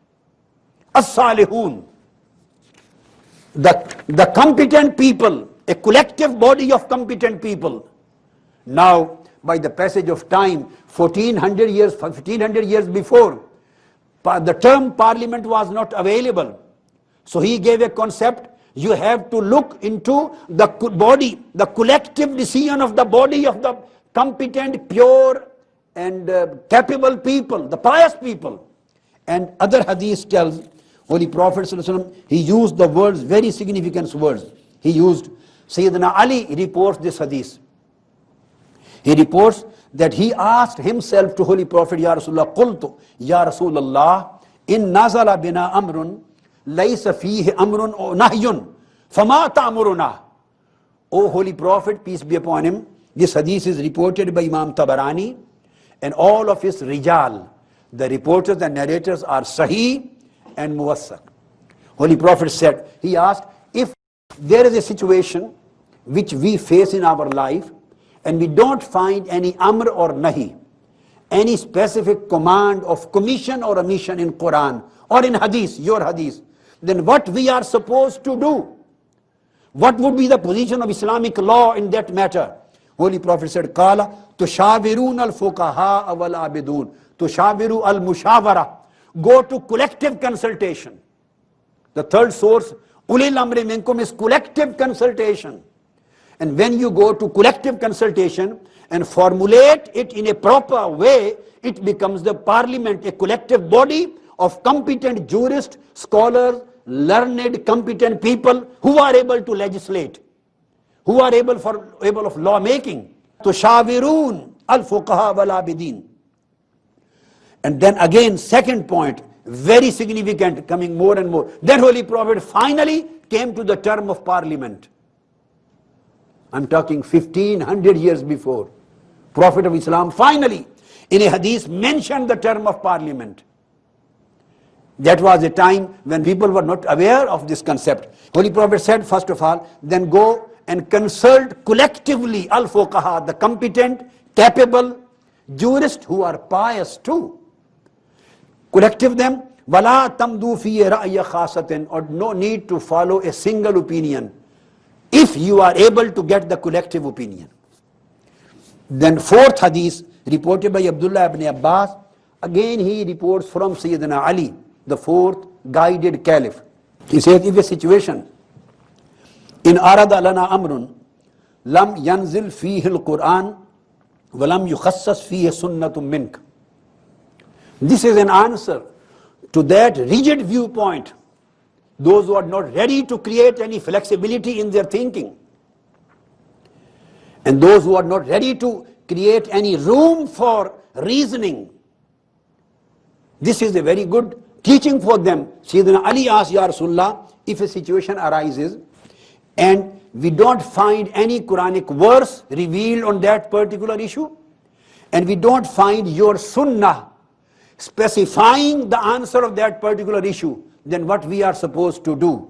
As-salihun. The competent people, a collective body of competent people. Now, by the passage of time, 1500 years before, the term parliament was not available. So he gave a concept, you have to look into the body, the collective decision of the body of the competent, pure and capable people, the pious people. And other hadith tells, Holy Prophet ﷺ, he used the words, very significant words. He used, Sayyidina Ali reports this hadith. He reports that he asked himself to Holy Prophet, Ya Rasulullah, Qultu, Ya Rasulullah, in nazala bina amrun, laysa fihi amrun o nahyun, fama ta'muruna. O Holy Prophet, peace be upon him, this hadith is reported by Imam Tabarani, and all of his rijal, the reporters and narrators are sahih and muwassaq. Holy Prophet said, he asked, if there is a situation which we face in our life, and we don't find any amr or nahi, any specific command of commission or omission in Quran or in hadith, your hadith, then what we are supposed to do? What would be the position of Islamic law in that matter? Holy Prophet said, Qala tushavirun al-fuqaha wal abidun. Tushaviru al-mushawara. Go to collective consultation. The third source, ulil amri minkum, is collective consultation. And when you go to collective consultation and formulate it in a proper way, it becomes the parliament, a collective body of competent jurists, scholars, learned, competent people who are able to legislate, who are able of law making. Tushavirun al-fuqaha wal abidin. And then again, second point, very significant, coming more and more. Then Holy Prophet finally came to the term of parliament. I'm talking 1500 years before. Prophet of Islam finally, in a hadith, mentioned the term of parliament. That was a time when people were not aware of this concept. Holy Prophet said, first of all, then go and consult collectively al-fuqaha, the competent, capable jurists who are pious too. Collective them, wala tamdu fi ra'ya khasatin, or no need to follow a single opinion, if you are able to get the collective opinion. Then fourth hadith, reported by Abdullah ibn Abbas, again he reports from Sayyidina Ali, the fourth guided caliph. He says, if a situation, in arada lana amrun, lam yanzil fihi al-Quran, walam yukhassas fihi sunnatum mink. This is an answer to that rigid viewpoint. Those who are not ready to create any flexibility in their thinking. And those who are not ready to create any room for reasoning, this is a very good teaching for them. Sayyidina Ali asked, Ya Rasulullah, if a situation arises and we don't find any Quranic verse revealed on that particular issue, and we don't find your sunnah specifying the answer of that particular issue, then what we are supposed to do?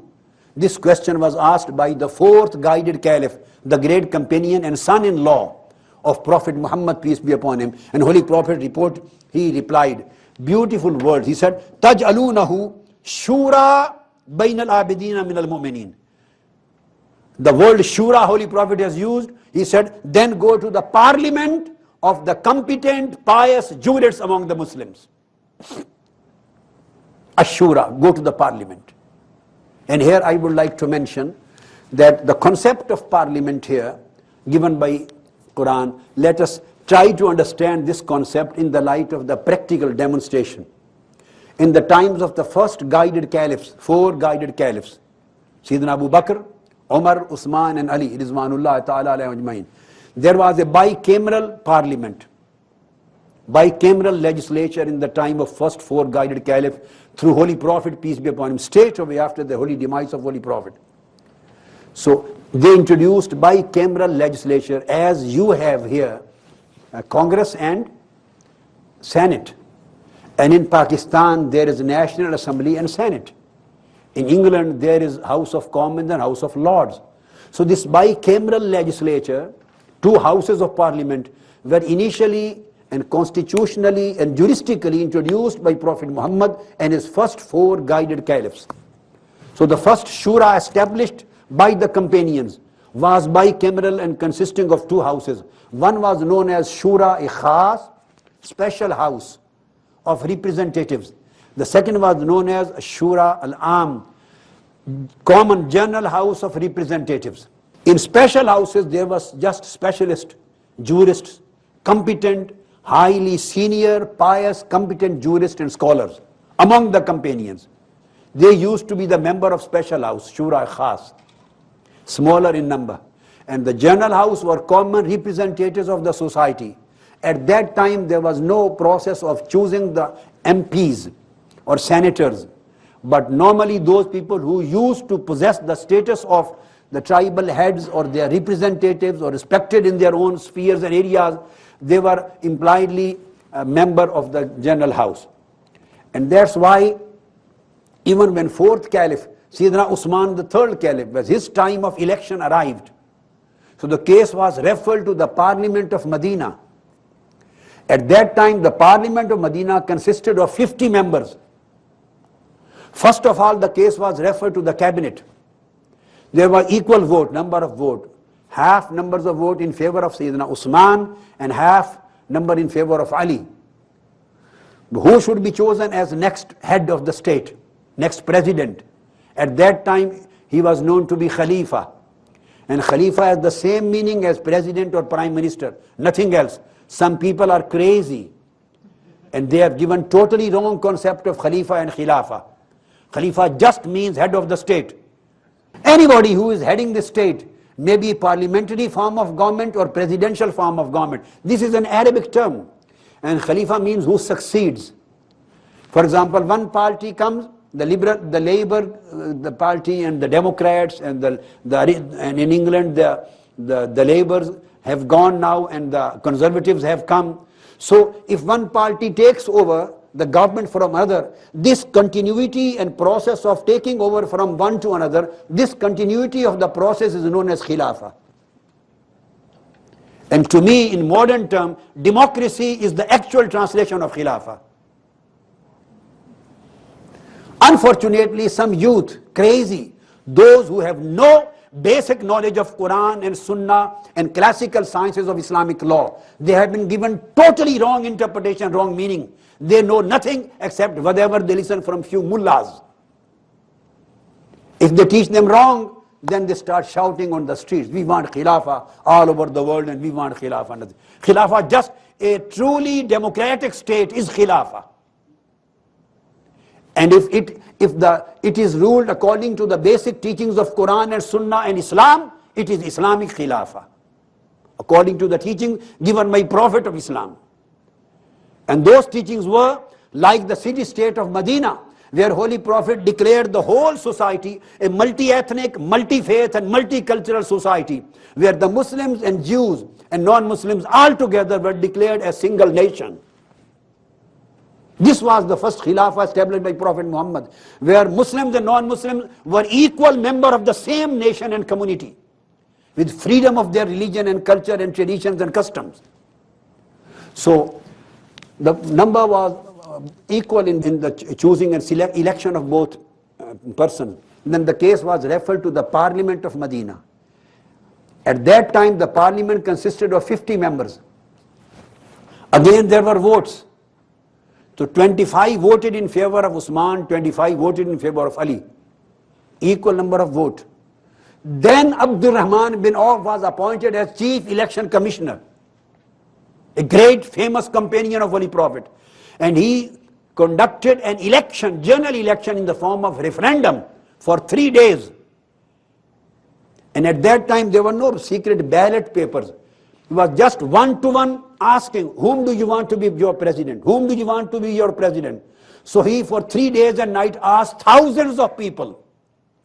This question was asked by the fourth guided caliph, the great companion and son-in-law of Prophet Muhammad, peace be upon him. And Holy Prophet he replied, beautiful words. He said, Taj'alunahu shura bainal abidina minal mu'minin. The word shura Holy Prophet has used. He said, then go to the parliament of the competent, pious jurists among the Muslims. Ashura, go to the parliament. And here I would like to mention that the concept of parliament here, given by Quran, let us try to understand this concept in the light of the practical demonstration. In the times of the first guided caliphs, four guided caliphs, Sayyidina Abu Bakr, Umar, Usman and Ali, Rizwanullah ta'ala alayhi ajmain, there was a bicameral parliament, bicameral legislature in the time of first four guided caliph through Holy Prophet, peace be upon him, straight away after the holy demise of Holy Prophet. So they introduced bicameral legislature as you have here, Congress and Senate. And in Pakistan there is National Assembly and Senate. In England there is House of Commons and House of Lords. So this bicameral legislature, two houses of parliament, were initially and constitutionally and juristically introduced by Prophet Muhammad and his first four guided caliphs. So the first shura established by the companions was bicameral and consisting of two houses. One was known as Shura-e Khas, special house of representatives. The second was known as Shura al-Am, common general house of representatives. In special houses there was just specialist jurists, competent, highly senior, pious, competent jurists and scholars among the companions. They used to be the member of special house, Shura Khas, smaller in number. And the general house were common representatives of the society. At that time there was no process of choosing the MPs or senators, but normally those people who used to possess the status of the tribal heads or their representatives or respected in their own spheres and areas, they were impliedly a member of the general house. And that's why even when fourth caliph, Sayyidina Usman, the third caliph, when his time of election arrived, so the case was referred to the Parliament of Medina. At that time the Parliament of Medina consisted of 50 members. First of all the case was referred to the cabinet. There was equal vote, number of vote. Half numbers of vote in favor of Sayyidina Usman and half number in favor of Ali. Who should be chosen as next head of the state, next president? At that time he was known to be Khalifa. And Khalifa has the same meaning as president or prime minister, nothing else. Some people are crazy and they have given totally wrong concept of Khalifa and Khilafa. Khalifa just means head of the state. Anybody who is heading the state, maybe a parliamentary form of government or presidential form of government. This is an Arabic term. And Khalifa means who succeeds. For example, one party comes, the Labour, the party and the Democrats and and in England the Labours have gone now and the Conservatives have come. So if one party takes over the government from another, this continuity and process of taking over from one to another, this continuity of the process is known as Khilafah. And to me, in modern term, democracy is the actual translation of Khilafah. Unfortunately, some youth, crazy, those who have no basic knowledge of Quran and Sunnah and classical sciences of Islamic law, they have been given totally wrong interpretation, wrong meaning. They know nothing except whatever they listen from few mullahs. If they teach them wrong, then they start shouting on the streets, we want Khilafah all over the world and we want Khilafah. Khilafah, just a truly democratic state is Khilafah. And if it is ruled according to the basic teachings of Quran and Sunnah and Islam, it is Islamic Khilafah. according to the teaching given by Prophet of Islam. And those teachings were like the city-state of Medina, where Holy Prophet declared the whole society a multi-ethnic, multi-faith and multicultural society, where the Muslims and Jews and non-Muslims all together were declared a single nation. This was the first Khilafah established by Prophet Muhammad, where Muslims and non-Muslims were equal members of the same nation and community, with freedom of their religion and culture and traditions and customs. So the number was equal in the choosing and election of both persons. Then the case was referred to the Parliament of Medina. At that time the parliament consisted of 50 members. Again there were votes. So 25 voted in favor of Usman, 25 voted in favor of Ali. Equal number of votes. Then Abdul Rahman bin Auf was appointed as Chief Election Commissioner, a great famous companion of Holy Prophet. And he conducted an election, general election in the form of referendum for 3 days. And at that time there were no secret ballot papers. It was just one-to-one asking, whom do you want to be your president? Whom do you want to be your president? So he for 3 days and night asked thousands of people.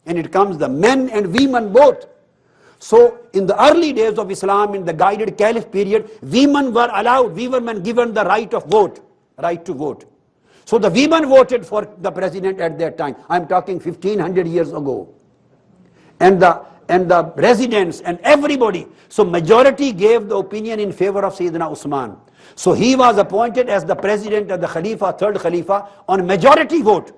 And it comes the men and women both. So in the early days of Islam, in the guided caliph period, women were allowed, women were given the right of vote, right to vote. So the women voted for the president at that time. I'm talking 1500 years ago. And the residents and everybody. So majority gave the opinion in favor of Sayyidina Usman. So he was appointed as the president of the Khalifa, third Khalifa, on majority vote.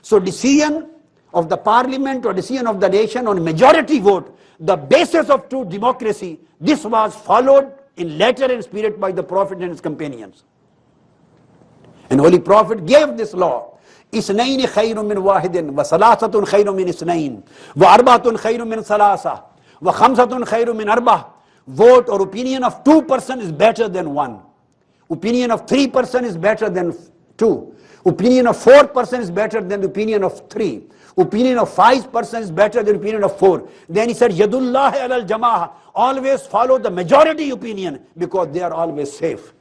So decision of the parliament or decision of the nation on majority vote, the basis of true democracy, this was followed in letter and spirit by the Prophet and his companions. And Holy Prophet gave this law. اثنين خير من واحد وثلاثة خير من اثنين وأربعة خير من ثلاثة وخمسة خير من أربعة. Vote or opinion of 2 persons is better than 1. Opinion of 3 persons is better than 2. Opinion of 4 persons is better than the opinion of 3. Opinion of 5 persons is better than opinion of 4. Then he said, Yadullah al Jama'ah. Always follow the majority opinion because they are always safe.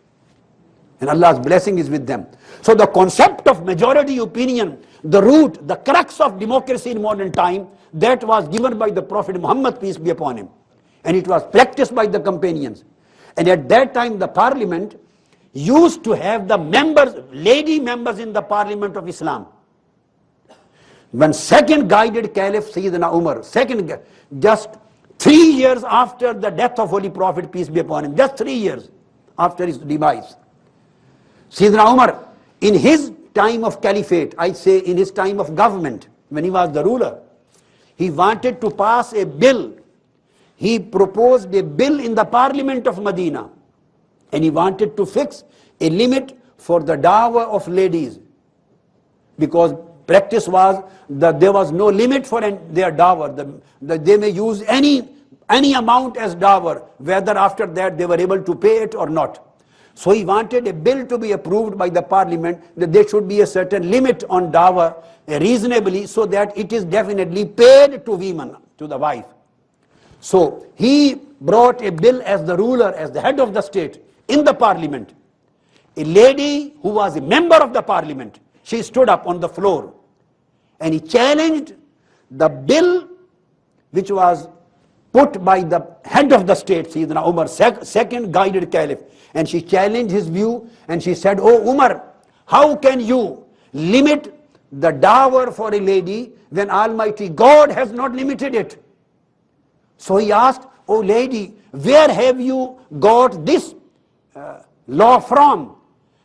And Allah's blessing is with them. So the concept of majority opinion, the root, the crux of democracy in modern time, that was given by the Prophet Muhammad, peace be upon him. And it was practiced by the companions. And at that time the parliament used to have the members, lady members in the parliament of Islam. When second guided caliph Sayyidina Umar, just 3 years after the death of Holy Prophet, peace be upon him, just 3 years after his demise, Sayyidina Umar, in his time of caliphate, I say in his time of government, when he was the ruler, he wanted to pass a bill. He proposed a bill in the parliament of Medina, and he wanted to fix a limit for the dower of ladies, because practice was that there was no limit for their dower. They may use any amount as dower, whether after that they were able to pay it or not. So he wanted a bill to be approved by the parliament that there should be a certain limit on dower reasonably, so that it is definitely paid to women, to the wife. So he brought a bill as the ruler, as the head of the state in the parliament. A lady who was a member of the parliament, she stood up on the floor and he challenged the bill which was put by the head of the state, Sayyidina Umar, second guided caliph. And she challenged his view and she said, "Oh Umar, how can you limit the dower for a lady when Almighty God has not limited it?" So he asked, "Oh lady, where have you got this law from?"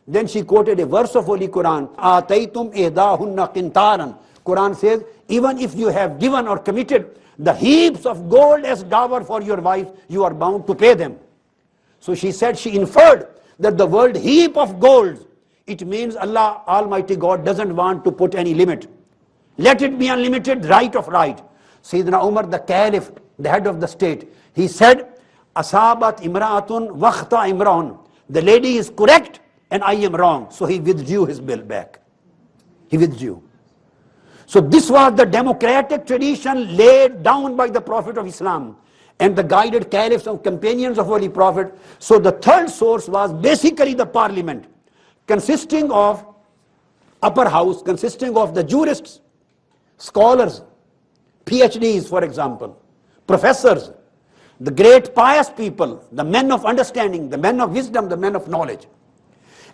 Then she quoted a verse of Holy Quran, "Ataytum ihdahunna qintaran." Quran says, even if you have given or committed the heaps of gold as dower for your wife, you are bound to pay them. So she said, she inferred that the word heap of gold, it means Allah Almighty God doesn't want to put any limit. Let it be unlimited, right of right. Sayyidina Umar, the caliph, the head of the state, he said, "Asabat imra'atun wakhta imra'un." The lady is correct and I am wrong. So he withdrew his bill back. He withdrew. So this was the democratic tradition laid down by the Prophet of Islam. and the guided caliphs and companions of Holy Prophet. So the third source was basically the parliament, consisting of upper house, consisting of the jurists, scholars, PhDs, for example, professors, the great pious people, the men of understanding, the men of wisdom, the men of knowledge.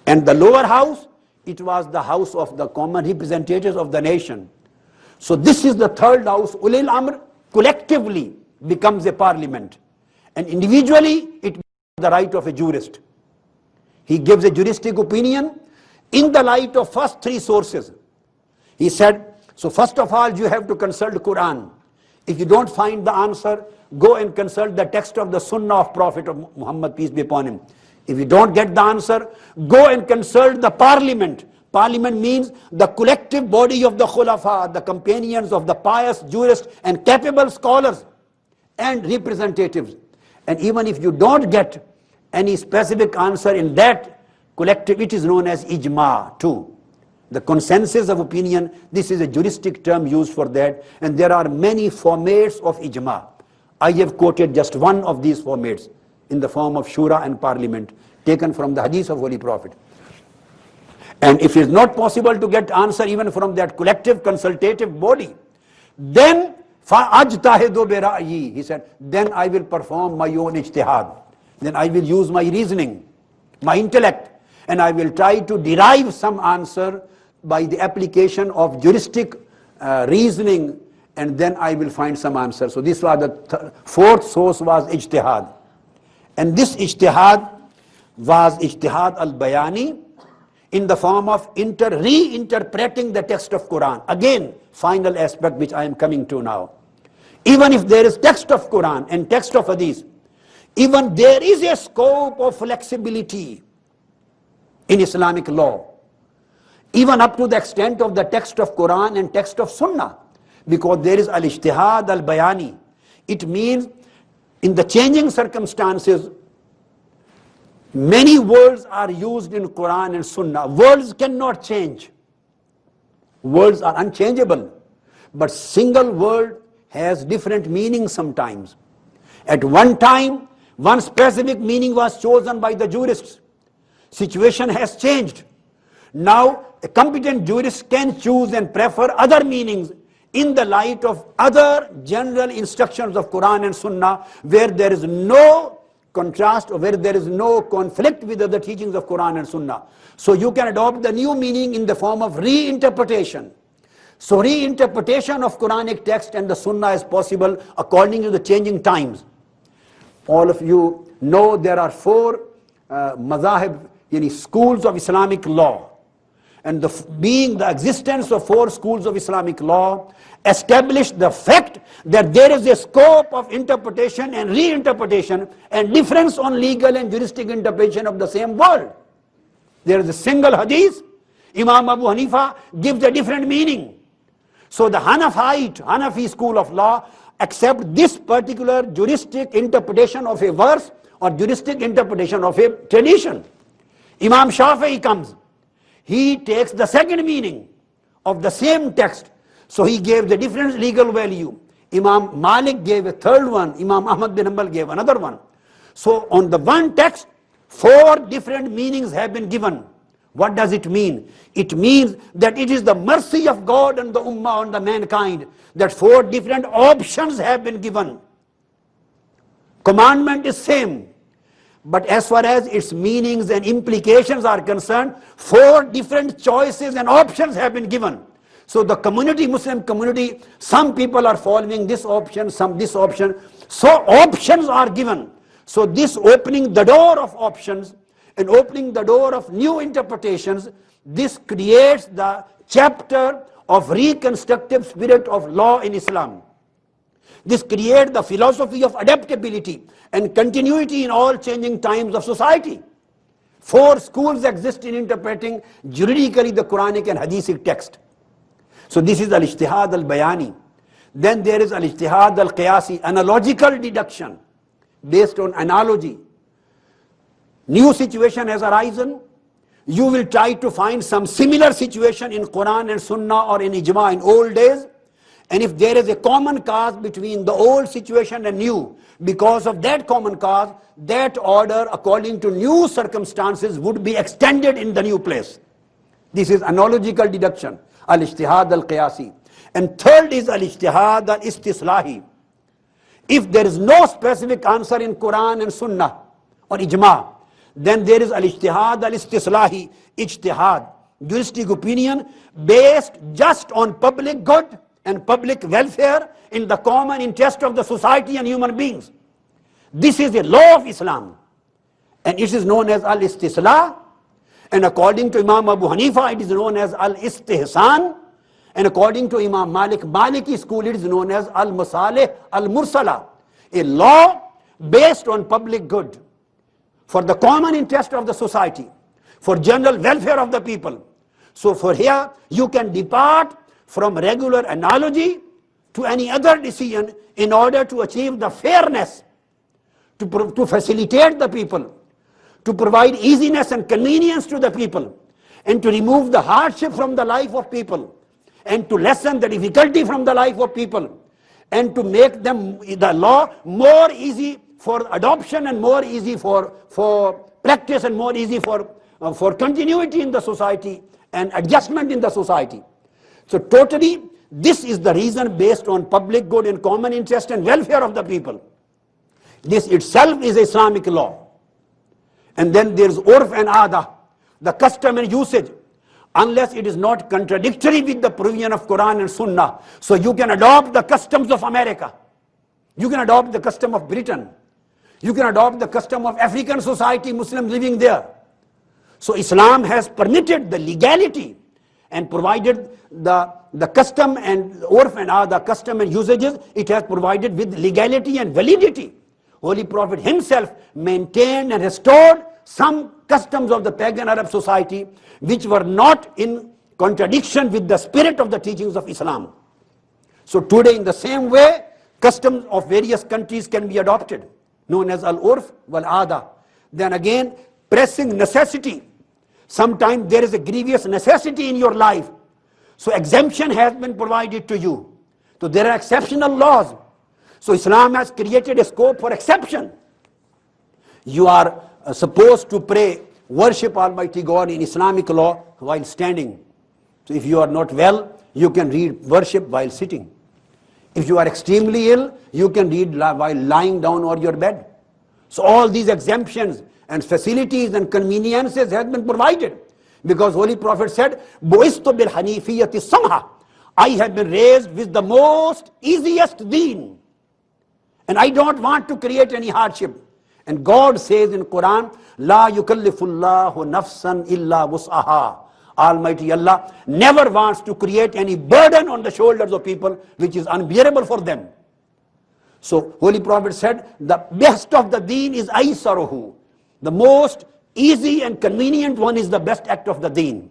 And the lower house, it was the house of the common representatives of the nation. So this is the third house. Ulil Amr collectively becomes a parliament, and individually it becomes the right of a jurist. He gives a juristic opinion in the light of first three sources. He said, so first of all you have to consult the Quran. If you don't find the answer, go and consult the text of the Sunnah of Prophet of Muhammad, peace be upon him. If you don't get the answer, go and consult the parliament. Parliament means the collective body of the khulafa, the companions of the pious jurists and capable scholars and representatives. And even if you don't get any specific answer in that collective, it is known as ijma too. The consensus of opinion, this is a juristic term used for that, and there are many formats of ijma. I have quoted just one of these formats in the form of shura and parliament, taken from the hadith of Holy Prophet. And if it is not possible to get answer even from that collective consultative body, then فَأَجْتَهِدُ بِرَأْيِي, he said, then I will perform my own ijtihad. Then I will use my reasoning, my intellect, and I will try to derive some answer by the application of juristic reasoning, and then I will find some answer. So this was the fourth source was ijtihad. And this ijtihad was ijtihad al-bayani, in the form of reinterpreting the text of Quran. Again, final aspect which I am coming to now. Even if there is text of Quran and text of Hadith, even there is a scope of flexibility in Islamic law, even up to the extent of the text of Quran and text of Sunnah, because there is al-ijtihad al-bayani. It means in the changing circumstances, many words are used in Quran and Sunnah. Words cannot change. Words are unchangeable. But single word has different meanings sometimes. At one time, one specific meaning was chosen by the jurists. Situation has changed. Now, a competent jurist can choose and prefer other meanings in the light of other general instructions of Quran and Sunnah, where there is no contrast or where there is no conflict with other teachings of Quran and Sunnah. So you can adopt the new meaning in the form of reinterpretation. So reinterpretation of Quranic text and the Sunnah is possible according to the changing times. All of you know there are four mazahib, schools of Islamic law. And being the existence of four schools of Islamic law established the fact that there is a scope of interpretation and reinterpretation and difference on legal and juristic interpretation of the same word. There is a single hadith, Imam Abu Hanifa gives a different meaning. So the Hanafi school of law accept this particular juristic interpretation of a verse or juristic interpretation of a tradition. Imam Shafi'i comes. He takes the second meaning of the same text. So he gave the different legal value. Imam Malik gave a third one. Imam Ahmad bin Hanbal gave another one. So on the one text, four different meanings have been given. What does it mean? It means that it is the mercy of God and the ummah on the mankind that four different options have been given. Commandment is same. But as far as its meanings and implications are concerned, four different choices and options have been given. So the community, Muslim community, some people are following this option, some this option. So options are given. So this opening the door of options and opening the door of new interpretations, this creates the chapter of reconstructive spirit of law in Islam. This creates the philosophy of adaptability and continuity in all changing times of society. Four schools exist in interpreting juridically the Quranic and Hadithic text. So this is al-ijtihad al-bayani. Then there is al-ijtihad al-qiyasi, analogical deduction based on analogy. New situation has arisen. You will try to find some similar situation in Quran and Sunnah or in Ijma in old days, And if there is a common cause between the old situation and new, because of that common cause, that order according to new circumstances would be extended in the new place. This is analogical deduction, al-ijtihad al-qiyasi. And third is al-ijtihad al-istislahi. If there is no specific answer in Quran and Sunnah or ijma, then there is al-ijtihad al-istislahi, ijtihad, juristic opinion based just on public good and public welfare in the common interest of the society and human beings. This is a law of Islam, and it is known as al-istislah, and according to Imam Abu Hanifa it is known as al-istihsan, and according to Imam Malik, Maliki school, it is known as al-masalih al-mursala, a law based on public good for the common interest of the society, for general welfare of the people. So for here you can depart from regular analogy to any other decision in order to achieve the fairness, to facilitate the people, to provide easiness and convenience to the people, and to remove the hardship from the life of people, and to lessen the difficulty from the life of people, and to make them the law more easy for adoption and more easy for practice and more easy for continuity in the society and adjustment in the society. So totally, this is the reason based on public good and common interest and welfare of the people. This itself is Islamic law. And then there is urf and ada, the custom and usage, unless it is not contradictory with the provision of Quran and Sunnah. So you can adopt the customs of America, you can adopt the custom of Britain, you can adopt the custom of African society, Muslims living there. So Islam has permitted the legality and provided the custom and urf and the custom and usages, it has provided with legality and validity. Holy Prophet himself maintained and restored some customs of the pagan Arab society which were not in contradiction with the spirit of the teachings of Islam. So today in the same way, customs of various countries can be adopted, known as al-urf wal-ada. Then again, pressing necessity. Sometimes there is a grievous necessity in your life, so exemption has been provided to you. So there are exceptional laws. So Islam has created a scope for exception. You are supposed to pray, worship Almighty God in Islamic law while standing. So if you are not well, you can read worship while sitting. If you are extremely ill, you can read while lying down on your bed. So all these exemptions and facilities and conveniences have been provided, because Holy Prophet said, "Bu'istu bil hanifiyati samha." I have been raised with the most easiest deen, and I don't want to create any hardship. And God says in Quran, "La yukallifullahu nafsan illa wus'aha." Almighty Allah never wants to create any burden on the shoulders of people which is unbearable for them. So Holy Prophet said, the best of the deen is aysaruhu. The most easy and convenient one is the best act of the deen.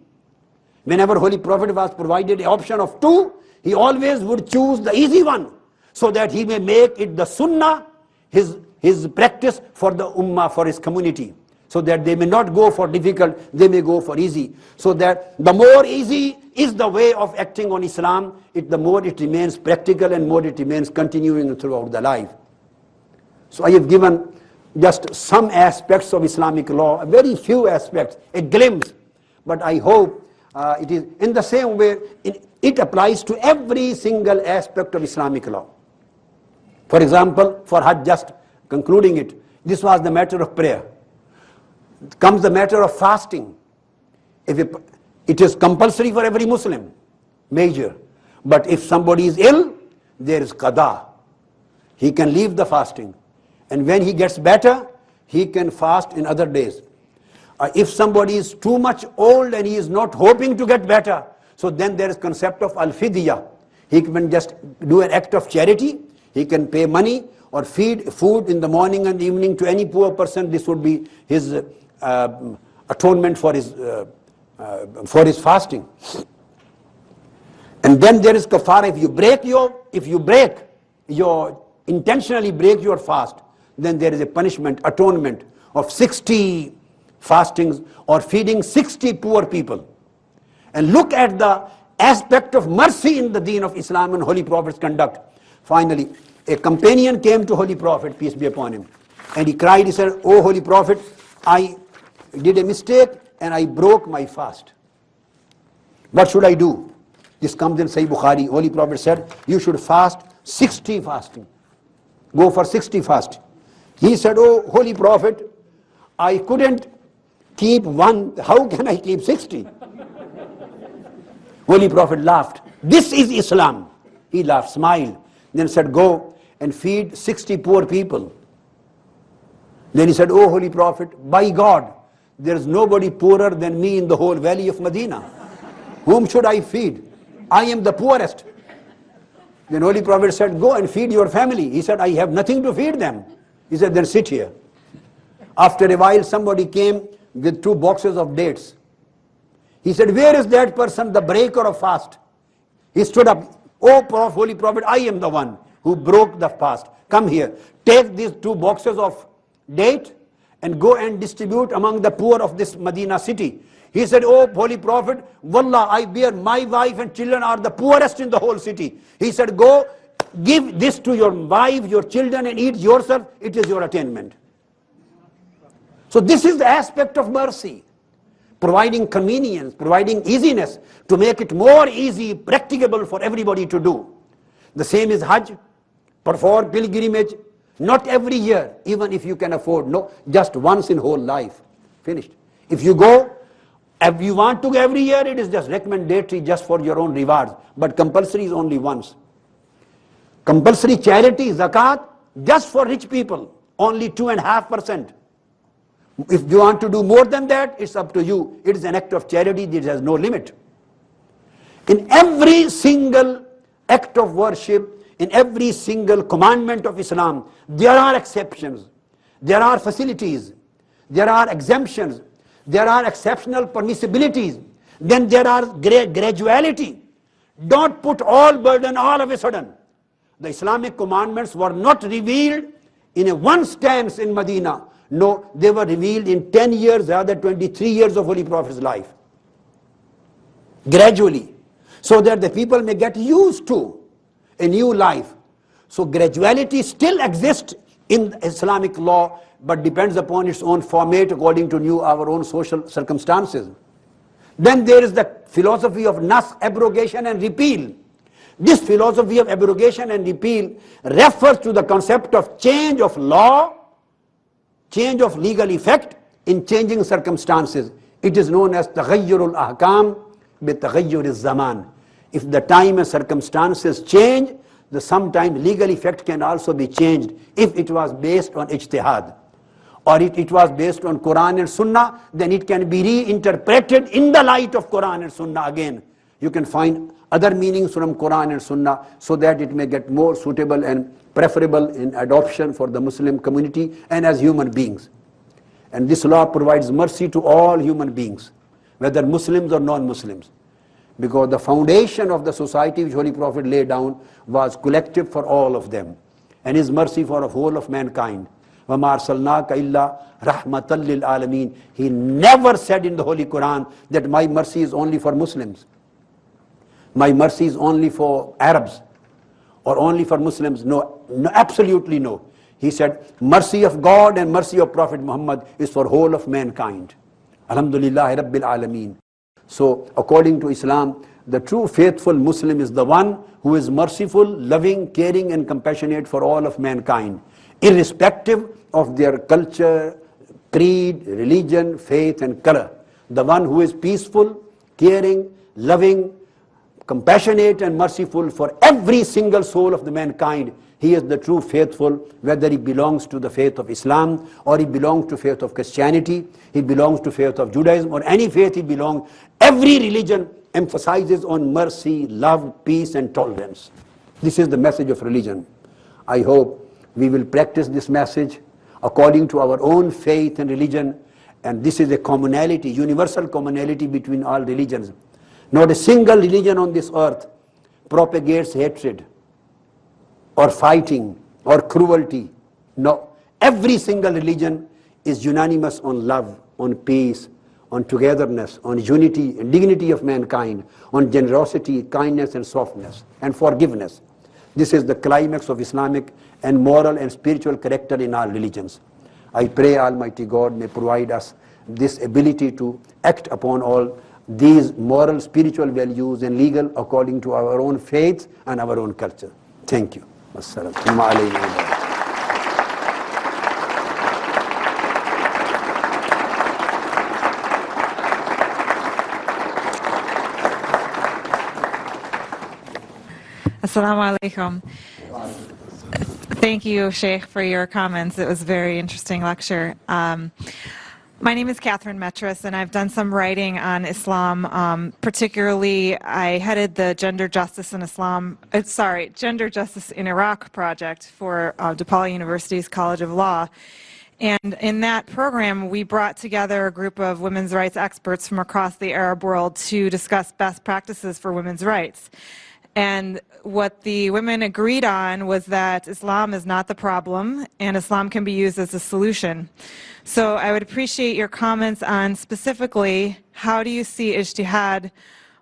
Whenever Holy Prophet was provided an option of two, he always would choose the easy one, so that he may make it the sunnah, his practice for the ummah, for his community, so that they may not go for difficult, they may go for easy. So that the more easy is the way of acting on Islam, the more it remains practical and more it remains continuing throughout the life. So I have given just some aspects of Islamic law, a very few aspects, a glimpse, but I hope it is in the same way, it applies to every single aspect of Islamic law. For example, for Hajj, just concluding it, this was the matter of prayer. Comes the matter of fasting. It is compulsory for every Muslim, major. But if somebody is ill, there is qada. He can leave the fasting. And when he gets better, he can fast in other days. If somebody is too much old and he is not hoping to get better, so then there is concept of al-fidya. He can just do an act of charity. He can pay money or feed food in the morning and evening to any poor person. This would be his atonement for his fasting. And then there is kafara. If you intentionally break your fast, then there is a punishment, atonement of 60 fastings or feeding 60 poor people. And look at the aspect of mercy in the deen of Islam and Holy Prophet's conduct. Finally, a companion came to Holy Prophet, peace be upon him, and he cried, he said, "Oh Holy Prophet, I did a mistake and I broke my fast. What should I do?" This comes in Sahih Bukhari. Holy Prophet said, "You should fast 60 fasting. Go for 60 fasting." He said, "Oh Holy Prophet, I couldn't keep one. How can I keep 60? Holy Prophet laughed. "This is Islam." He laughed, smiled, then said, "Go and feed 60 poor people." Then he said, "Oh Holy Prophet, by God, there is nobody poorer than me in the whole valley of Medina. Whom should I feed? I am the poorest." Then Holy Prophet said, "Go and feed your family." He said, "I have nothing to feed them." He said, "Then sit here." After a while, somebody came with 2 boxes of dates. He said, "Where is that person, the breaker of fast?" He stood up. "Oh Holy Prophet, I am the one who broke the fast. Come here, take these 2 boxes of date and go and distribute among the poor of this Medina city." He said, "Oh Holy Prophet, Wallah, I bear my wife and children are the poorest in the whole city." He said, "Go, give this to your wife, your children, and eat yourself. It is your attainment." So this is the aspect of mercy. Providing convenience, providing easiness to make it more easy, practicable for everybody to do. The same is Hajj, perform pilgrimage, not every year, even if you can afford, no, just once in whole life, finished. If you go, if you want to go every year, it is just recommendatory, just for your own rewards, but compulsory is only once. Compulsory charity, zakat, just for rich people, only 2.5%. If you want to do more than that, it's up to you. It is an act of charity that has no limit. In every single act of worship, in every single commandment of Islam, there are exceptions, there are facilities, there are exemptions, there are exceptional permissibilities, then there are graduality. Don't put all burden all of a sudden. The Islamic commandments were not revealed in a one stance in Medina. No, they were revealed in 10 years, rather 23 years of Holy Prophet's life. Gradually. So that the people may get used to a new life. So graduality still exists in Islamic law, but depends upon its own format according to our own social circumstances. Then there is the philosophy of nas, abrogation and repeal. This philosophy of abrogation and repeal refers to the concept of change of law, change of legal effect in changing circumstances. It is known as taghayyurul ahkam bi taghayyuriz zaman. If the time and circumstances change, the sometimes legal effect can also be changed if it was based on ijtihad. Or if it was based on Quran and Sunnah, then it can be reinterpreted in the light of Quran and Sunnah again. You can find other meanings from Quran and Sunnah so that it may get more suitable and preferable in adoption for the Muslim community and as human beings. And this law provides mercy to all human beings, whether Muslims or non-Muslims. Because the foundation of the society which Holy Prophet laid down was collective for all of them. And his mercy for the whole of mankind. وَمَا أَرْسَلْنَاكَ إِلَّا رَحْمَةً لِلْعَالَمِينَ. He never said in the Holy Quran that my mercy is only for Muslims. My mercy is only for Arabs or only for Muslims. No, absolutely no. He said mercy of God and mercy of Prophet Muhammad is for whole of mankind. Alhamdulillah Rabbil Alameen. So according to Islam, the true faithful Muslim is the one who is merciful, loving, caring and compassionate for all of mankind, irrespective of their culture, creed, religion, faith and color. The one who is peaceful, caring, loving, compassionate and merciful for every single soul of the mankind. He is the true faithful, whether he belongs to the faith of Islam or he belongs to faith of Christianity, he belongs to faith of Judaism or any faith he belongs. Every religion emphasizes on mercy, love, peace and tolerance. This is the message of religion. I hope we will practice this message according to our own faith and religion, and this is a commonality, universal commonality between all religions. Not a single religion on this earth propagates hatred or fighting or cruelty. No, every single religion is unanimous on love, on peace, on togetherness, on unity and dignity of mankind, on generosity, kindness and softness, and forgiveness. This is the climax of Islamic and moral and spiritual character in our religions. I pray Almighty God may provide us this ability to act upon all these moral, spiritual values and legal according to our own faith and our own culture. Thank you. Assalamu alaikum.
Assalamu alaikum. Thank you, Sheikh, for your comments. It was a very interesting lecture. My name is Catherine Metris, and I've done some writing on Islam. Particularly, I headed the Gender Justice in Iraq project for DePaul University's College of Law. And in that program, we brought together a group of women's rights experts from across the Arab world to discuss best practices for women's rights. And what the women agreed on was that Islam is not the problem, and Islam can be used as a solution. So I would appreciate your comments on specifically how do you see ijtihad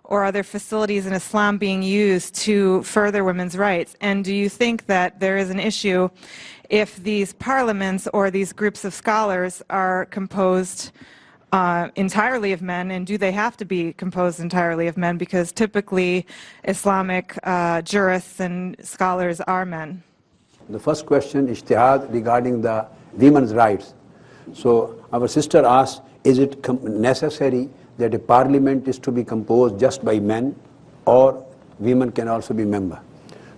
or other facilities in Islam being used to further women's rights? And do you think that there is an issue if these parliaments or these groups of scholars are composed entirely of men, and do they have to be composed entirely of men? Because typically Islamic jurists and scholars are men.
The first question, ijtihad regarding the women's rights. So our sister asked, is it necessary that a parliament is to be composed just by men, or women can also be member?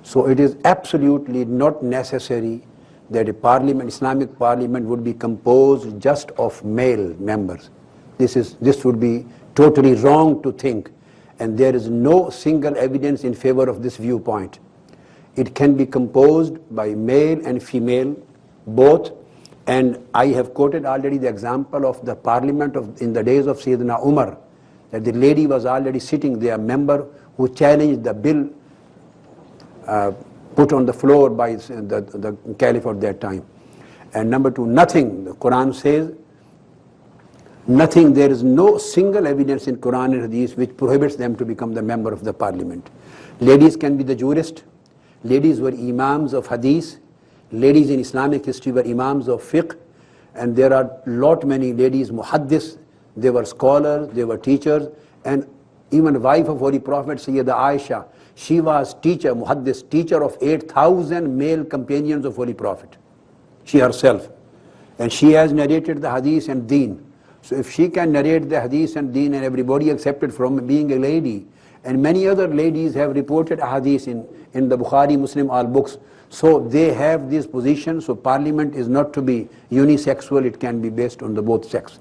So it is absolutely not necessary that a parliament, Islamic parliament, would be composed just of male members. This would be totally wrong to think, and there is no single evidence in favor of this viewpoint. It can be composed by male and female, both, and I have quoted already the example of the parliament in the days of Sayyidina Umar, that the lady was already sitting there, a member who challenged the bill put on the floor by the caliph at that time. And number two, nothing, the Quran says, nothing, there is no single evidence in Quran and Hadith which prohibits them to become the member of the parliament. Ladies can be the jurist, ladies were imams of Hadith, ladies in Islamic history were imams of fiqh, and there are many ladies, muhaddis, they were scholars, they were teachers, and even wife of Holy Prophet Sayyidah Aisha, she was teacher, muhaddis, teacher of 8,000 male companions of Holy Prophet, she herself, and she has narrated the Hadith and Deen. So if she can narrate the Hadith and Deen and everybody accepted from being a lady, and many other ladies have reported Hadith in the Bukhari, Muslim, all books, so they have this position. So parliament is not to be unisexual, it can be based on the both sex.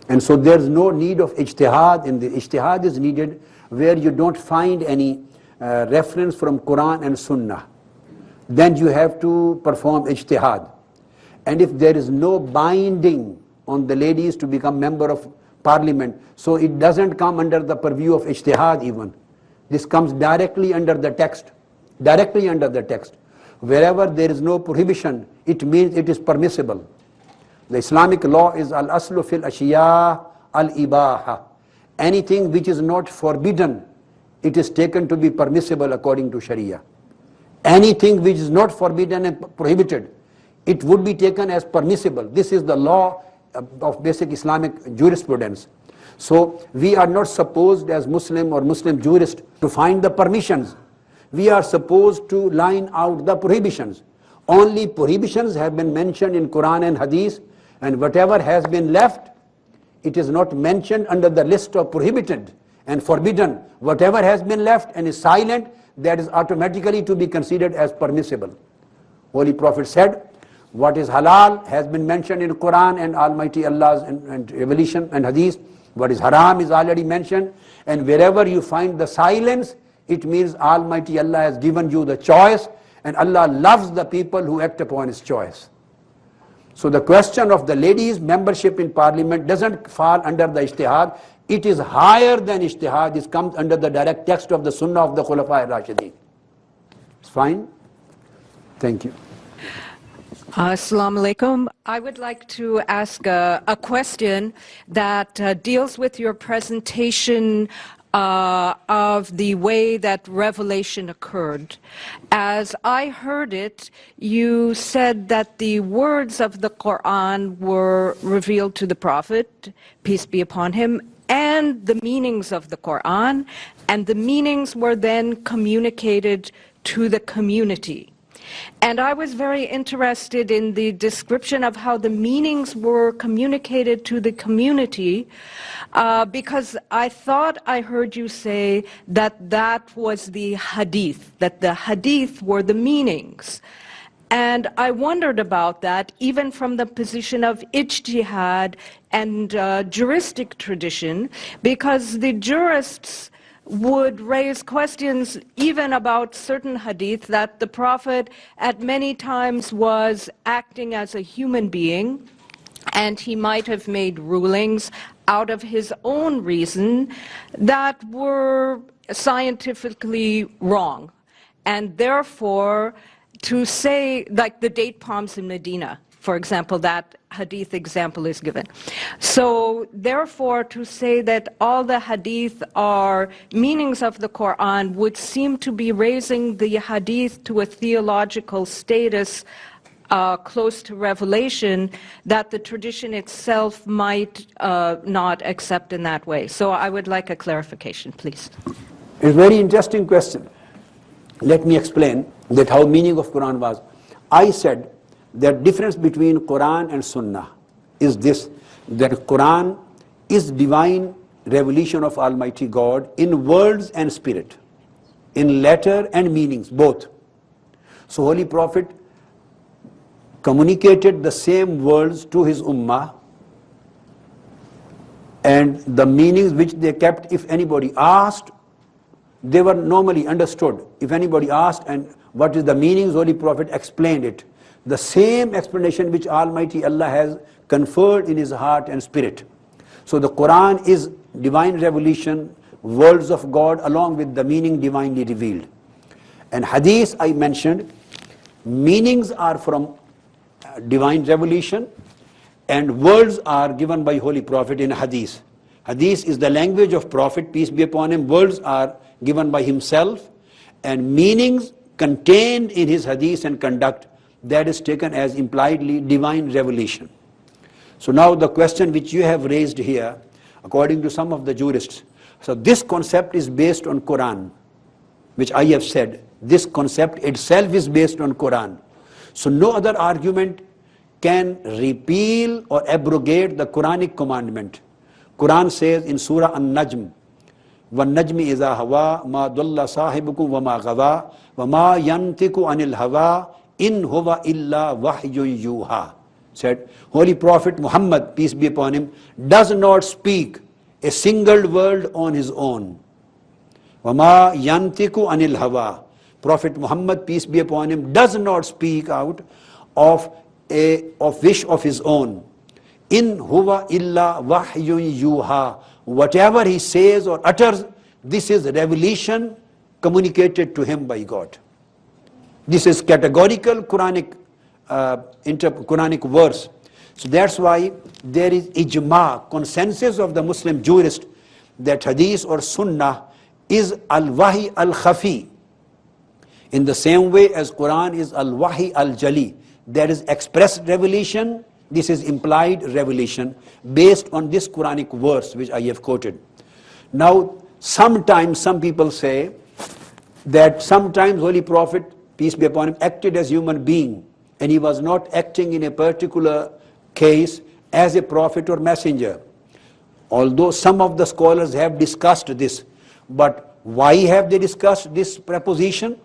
And so there's no need of ijtihad, and the ijtihad is needed where you don't find any reference from Quran and Sunnah. Then you have to perform ijtihad. And if there is no binding on the ladies to become member of parliament, so it doesn't come under the purview of ijtihad even. This comes directly under the text, directly under the text. Wherever there is no prohibition, it means it is permissible. The Islamic law is al-aslu fil ashiya al-ibaha. Anything which is not forbidden, it is taken to be permissible according to Sharia. Anything which is not forbidden and prohibited, it would be taken as permissible. This is the law of basic Islamic jurisprudence. So we are not supposed as Muslim or Muslim jurists to find the permissions. We are supposed to line out the prohibitions. Only prohibitions have been mentioned in Quran and Hadith, and whatever has been left, it is not mentioned under the list of prohibited and forbidden. Whatever has been left and is silent, that is automatically to be considered as permissible. Holy Prophet said, what is halal has been mentioned in Quran and Almighty Allah's and revelation and Hadith. What is haram is already mentioned. And wherever you find the silence, it means Almighty Allah has given you the choice, and Allah loves the people who act upon His choice. So the question of the ladies' membership in parliament doesn't fall under the ijtihad. It is higher than ijtihad. It comes under the direct text of the Sunnah of the Khulafa ar-Rashidin. It's fine? Thank you.
Assalamu alaikum. I would like to ask a question that deals with your presentation of the way that revelation occurred. As I heard it, you said that the words of the Quran were revealed to the Prophet, peace be upon him, and the meanings of the Quran, and the meanings were then communicated to the community. And I was very interested in the description of how the meanings were communicated to the community, because I thought I heard you say that that was the hadith, that the hadith were the meanings. And I wondered about that, even from the position of ijtihad and juristic tradition, because the jurists would raise questions even about certain hadith that the Prophet at many times was acting as a human being, and he might have made rulings out of his own reason that were scientifically wrong. And therefore, to say, like the date palms in Medina, for example, that hadith example is given. So therefore, to say that all the hadith are meanings of the Quran would seem to be raising the hadith to a theological status close to revelation that the tradition itself might not accept in that way. So I would like a clarification, please.
It's a very interesting question. Let me explain that how meaning of Quran was. I said the difference between Quran and Sunnah is this, that Quran is divine revelation of Almighty God in words and spirit, in letter and meanings, both. So Holy Prophet communicated the same words to his ummah, and the meanings which they kept, if anybody asked, they were normally understood. If anybody asked, and what is the meanings, Holy Prophet explained it. The same explanation which Almighty Allah has conferred in his heart and spirit. So the Quran is divine revelation, words of God along with the meaning divinely revealed. And hadith I mentioned, meanings are from divine revelation and words are given by Holy Prophet in hadith. Hadith is the language of Prophet, peace be upon him. Words are given by himself, and meanings contained in his hadith and conduct, that is taken as impliedly divine revelation. So now the question which you have raised here, according to some of the jurists, so this concept is based on Quran, which I have said, this concept itself is based on Quran. So no other argument can repeal or abrogate the Quranic commandment. Quran says in Surah An-Najm, وَالنَّجْمِ إِذَا هَوَى مَا ضَلَّ صَاحِبُكُمْ وَمَا غَوَى وَمَا يَنْطِقُ عَنِ الْهَوَى إِنْ هُوَ إِلَّا وَحْيٌ يُوحَى. Said, Holy Prophet Muhammad, peace be upon him, does not speak a single word on his own. وَمَا يَنْطِقُ عَنِ الْهَوَى. Prophet Muhammad, peace be upon him, does not speak out of a wish of his own. In huwa illa wahyun yuha. Whatever he says or utters, this is revelation communicated to him by God. This is categorical Quranic verse. So that's why there is ijma, consensus of the Muslim jurist, that hadith or sunnah is al-wahi al-khafi. In the same way as Quran is al-wahi al-jali. There is express revelation, this is implied revelation based on this Quranic verse which I have quoted. Now, sometimes some people say that sometimes Holy Prophet, peace be upon him, acted as human being, and he was not acting in a particular case as a prophet or messenger. Although some of the scholars have discussed this, but why have they discussed this proposition?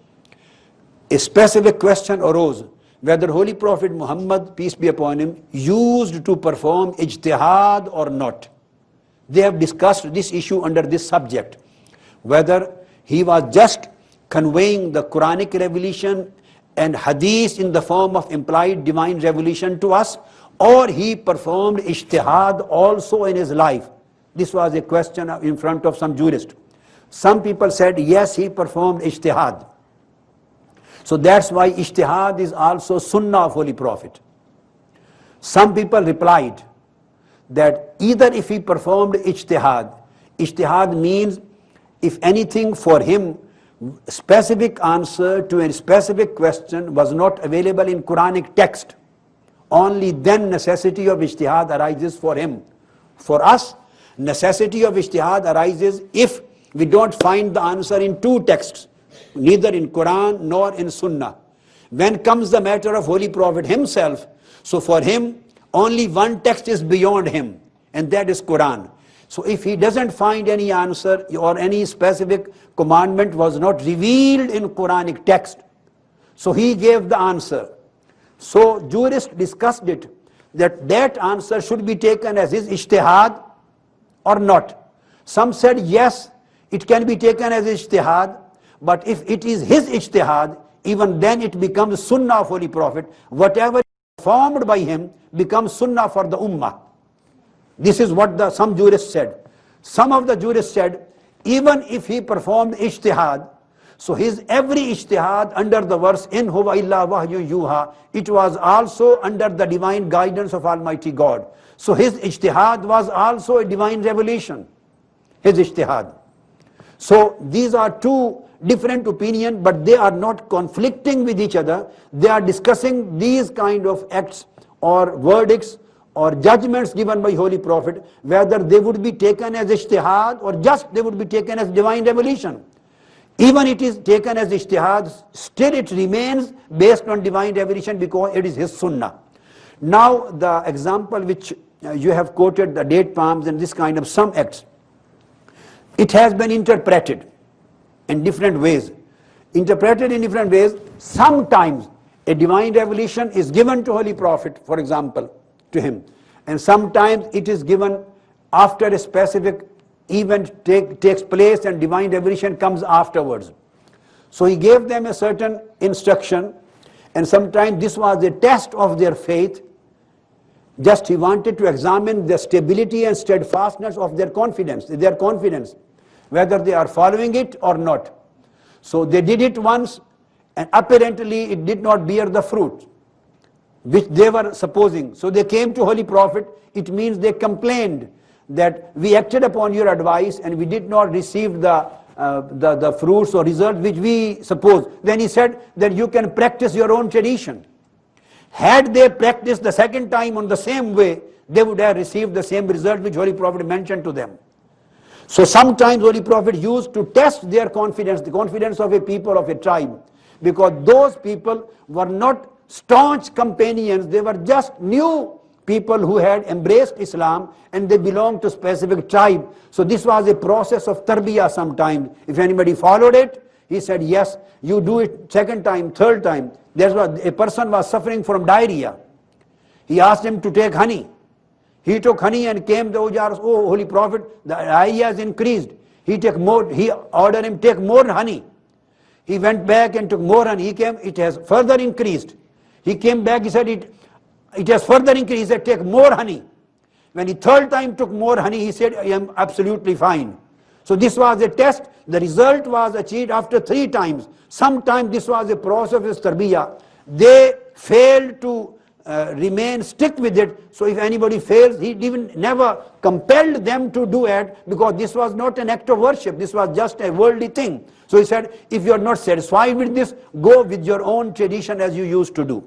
A specific question arose whether Holy Prophet Muhammad, peace be upon him, used to perform ijtihad or not. They have discussed this issue under this subject, whether he was just conveying the Quranic revelation and hadith in the form of implied divine revelation to us, or he performed ijtihad also in his life. This was a question in front of some jurists. Some people said, yes, he performed ijtihad. So that's why ijtihad is also sunnah of Holy Prophet. Some people replied that either if he performed ijtihad, ijtihad means if anything for him, specific answer to a specific question was not available in Quranic text, only then necessity of ijtihad arises for him. For us, necessity of ijtihad arises if we don't find the answer in two texts, neither in Quran nor in Sunnah. When comes the matter of Holy Prophet himself, so for him, only one text is beyond him, and that is Quran. So if he doesn't find any answer or any specific commandment was not revealed in Quranic text, so he gave the answer. So jurists discussed it, that answer should be taken as his ijtihad or not. Some said yes, it can be taken as ijtihad, but if it is his ijtihad, even then it becomes sunnah of Holy Prophet. Whatever is performed by him becomes sunnah for the ummah. This is what some jurists said. Some of the jurists said, even if he performed ijtihad, so his every ijtihad under the verse, in huwa illa wahyu yuha, it was also under the divine guidance of Almighty God. So his ijtihad was also a divine revelation, his ijtihad. So these are two different opinions, but they are not conflicting with each other. They are discussing these kind of acts or verdicts or judgments given by Holy Prophet, whether they would be taken as ijtihad or just they would be taken as divine revelation. Even it is taken as ijtihad, still it remains based on divine revelation because it is his sunnah. Now the example which you have quoted, the date palms and this kind of some acts, it has been interpreted in different ways. Interpreted in different ways. Sometimes a divine revelation is given to Holy Prophet, for example, to him. And sometimes it is given after a specific event takes place and divine revelation comes afterwards. So he gave them a certain instruction, and sometimes this was a test of their faith. Just he wanted to examine the stability and steadfastness of their confidence, whether they are following it or not. So they did it once, and apparently it did not bear the fruit which they were supposing. So they came to Holy Prophet. It means they complained that we acted upon your advice and we did not receive the fruits or results which we suppose. Then he said that you can practice your own tradition. Had they practiced the second time on the same way, they would have received the same result which Holy Prophet mentioned to them. So sometimes Holy Prophet used to test their confidence, the confidence of a people, of a tribe, because those people were not staunch companions, they were just new people who had embraced Islam and they belonged to specific tribe. So this was a process of tarbiyah sometimes. If anybody followed it, he said, yes, you do it second time, third time. There's what a person was suffering from diarrhea. He asked him to take honey. He took honey and came to Ujars, oh Holy Prophet, the diarrhea has increased. He ordered him take more honey. He went back and took more honey. He came, it has further increased. He came back, he said it has further increased. He said take more honey. When he third time took more honey, he said I am absolutely fine. So this was a test. The result was achieved after 3 times. Sometimes this was a process of tarbiyah. They failed to stick with it. So if anybody fails, he even never compelled them to do it, because this was not an act of worship. This was just a worldly thing. So he said, if you are not satisfied with this, go with your own tradition as you used to do.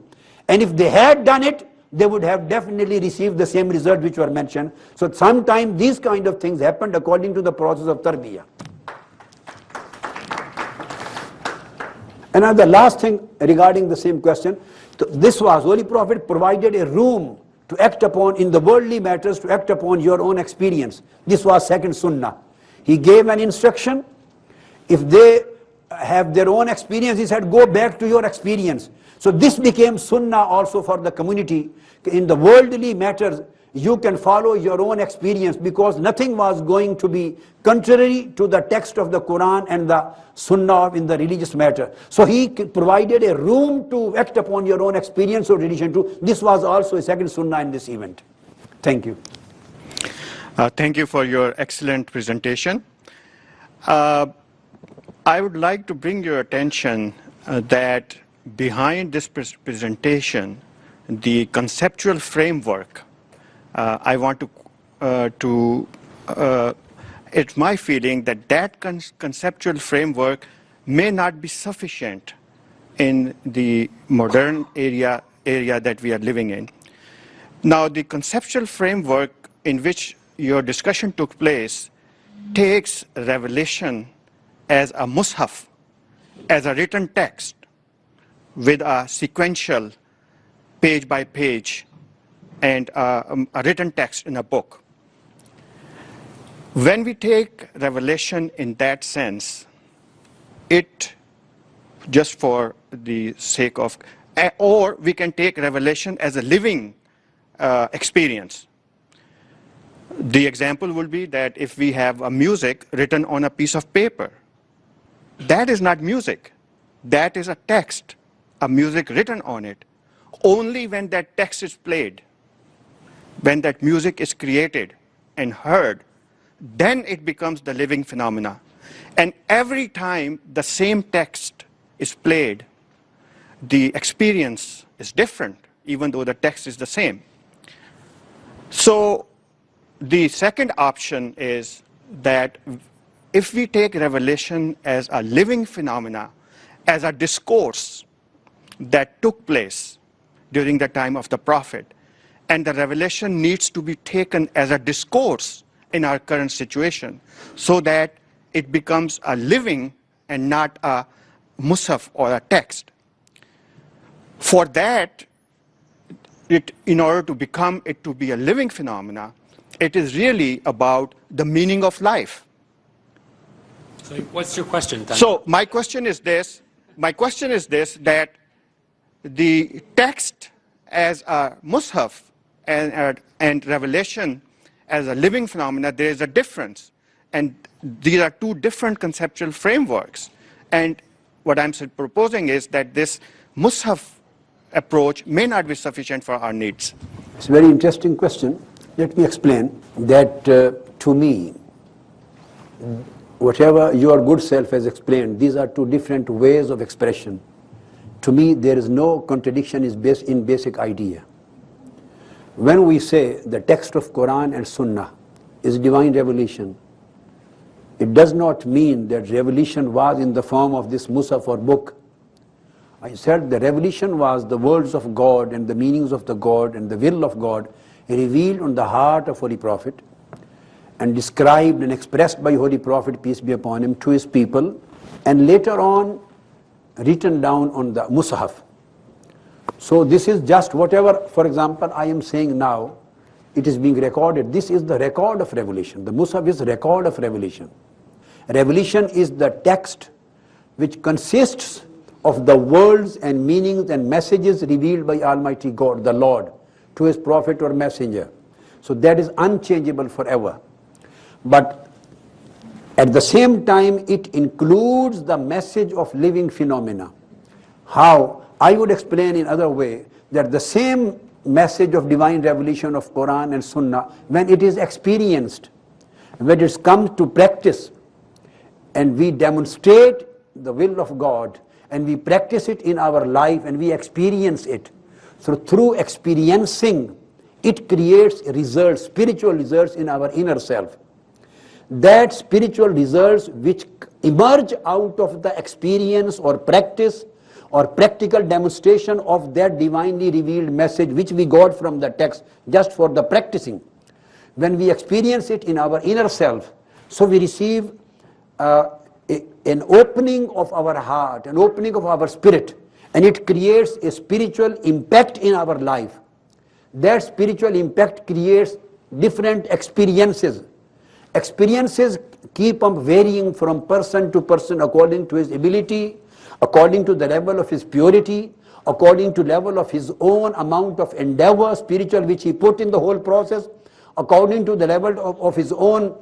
And if they had done it, they would have definitely received the same result which were mentioned. So sometimes these kind of things happened according to the process of tarbiyah. And now the last thing regarding the same question, this was Holy Prophet provided a room to act upon in the worldly matters, to act upon your own experience. This was second sunnah. He gave an instruction. If they have their own experience, he said, go back to your experience. So this became sunnah also for the community. In the worldly matters, you can follow your own experience, because nothing was going to be contrary to the text of the Quran and the sunnah in the religious matter. So he provided a room to act upon your own experience or tradition too. This was also a second sunnah in this event. Thank you.
Thank you for your excellent presentation. I would like to bring your attention that behind this presentation, the conceptual framework, I want it's my feeling that that conceptual framework may not be sufficient in the modern area that we are living in. Now, the conceptual framework in which your discussion took place takes Revelation as a mushaf, as a written text with a sequential page by page and a written text in a book. When we take Revelation in that sense, it, just for the sake of, or we can take Revelation as a living experience. The example will be that if we have a music written on a piece of paper, that is not music. That is a text, a music written on it. Only when that text is played, when that music is created and heard, then it becomes the living phenomena. And every time the same text is played, the experience is different, even though the text is the same. So the second option is that if we take Revelation as a living phenomena, as a discourse that took place during the time of the prophet, and the revelation needs to be taken as a discourse in our current situation so that it becomes a living and not a mushaf or a text. For that, in order to become it to be a living phenomena, it is really about the meaning of life.
So what's your question, then?
So my question is this, that the text as a mushaf and revelation as a living phenomena, there is a difference. And these are two different conceptual frameworks. And what I'm proposing is that this mushaf approach may not be sufficient for our needs.
It's a very interesting question. Let me explain that to me, whatever your good self has explained, these are two different ways of expression. To me, there is no contradiction in basic idea. When we say the text of Quran and Sunnah is divine revelation, it does not mean that revelation was in the form of this mushaf or book. I said the revelation was the words of God and the meanings of the God and the will of God revealed on the heart of Holy Prophet and described and expressed by Holy Prophet, peace be upon him, to his people, and later on written down on the mushaf. So this is just whatever, for example, I am saying now, it is being recorded. This is the record of revelation. The mushaf is record of revelation. Revelation is the text which consists of the words and meanings and messages revealed by Almighty God, the Lord, to his prophet or messenger. So that is unchangeable forever. But at the same time, it includes the message of living phenomena. How? I would explain in other way that the same message of divine revelation of Quran and Sunnah, when it is experienced, when it comes to practice, and we demonstrate the will of God, and we practice it in our life, and we experience it. So through experiencing, it creates results, spiritual results in our inner self. That spiritual results which emerge out of the experience or practice or practical demonstration of that divinely revealed message which we got from the text just for the practicing. When we experience it in our inner self, so we receive an opening of our heart, an opening of our spirit, and it creates a spiritual impact in our life. That spiritual impact creates different experiences. Experiences keep on varying from person to person according to his ability, according to the level of his purity, according to level of his own amount of endeavor, spiritual, which he put in the whole process, according to the level of his own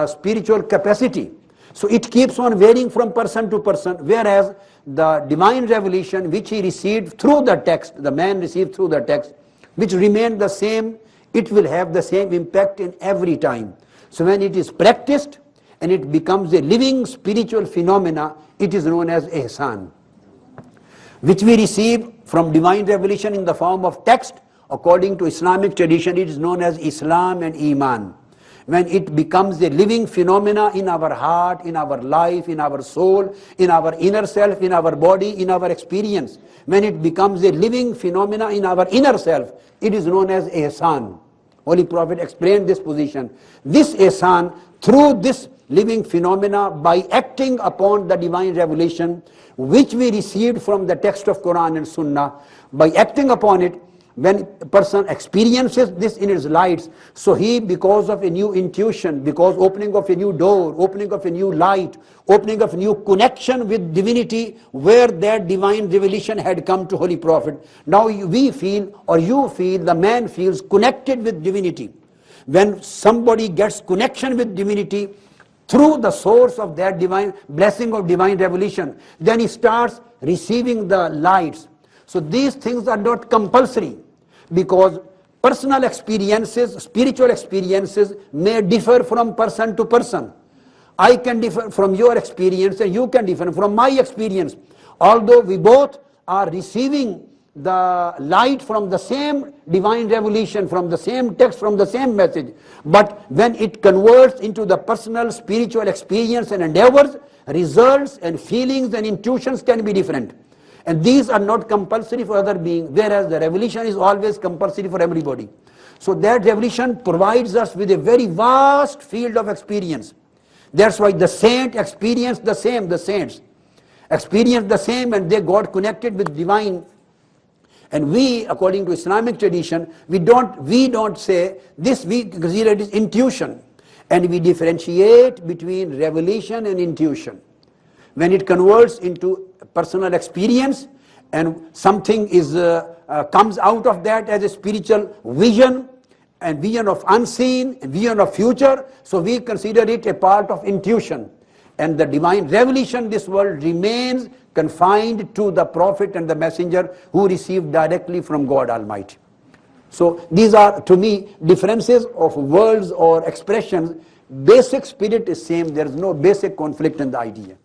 spiritual capacity. So it keeps on varying from person to person, whereas the divine revelation which he received through the text, the man received through the text, which remained the same, it will have the same impact in every time. So when it is practiced and it becomes a living spiritual phenomena, it is known as ihsan. which we receive from divine revelation in the form of text. According to Islamic tradition, it is known as Islam and Iman. When it becomes a living phenomena in our heart, in our life, in our soul, in our inner self, in our body, in our experience, when it becomes a living phenomena in our inner self, it is known as ihsan. Holy Prophet explained this position. This ihsan, through this living phenomena, by acting upon the divine revelation, which we received from the text of Quran and Sunnah, by acting upon it, when a person experiences this in his lights, so he, because of a new intuition, because opening of a new door, opening of a new light, opening of a new connection with divinity, where that divine revelation had come to Holy Prophet, now we feel, or you feel, the man feels connected with divinity. When somebody gets connection with divinity through the source of that divine blessing of divine revelation, then he starts receiving the lights. So these things are not compulsory, because personal experiences, spiritual experiences may differ from person to person. I can differ from your experience and you can differ from my experience. Although we both are receiving the light from the same divine revelation, from the same text, from the same message, but when it converts into the personal spiritual experience and endeavors, results and feelings and intuitions can be different. And these are not compulsory for other beings, whereas the revelation is always compulsory for everybody. So that revelation provides us with a very vast field of experience. That's why the saint experienced the same, the saints experienced the same, and they got connected with divine. And we, according to Islamic tradition, we don't say this, we consider it is intuition. And we differentiate between revelation and intuition. When it converts into personal experience and something is comes out of that as a spiritual vision, and vision of unseen, and vision of future, so we consider it a part of intuition. And the divine revelation in this world remains confined to the prophet and the messenger who received directly from God Almighty. So these are, to me, differences of words or expressions. Basic spirit is same. There is no basic conflict in the idea.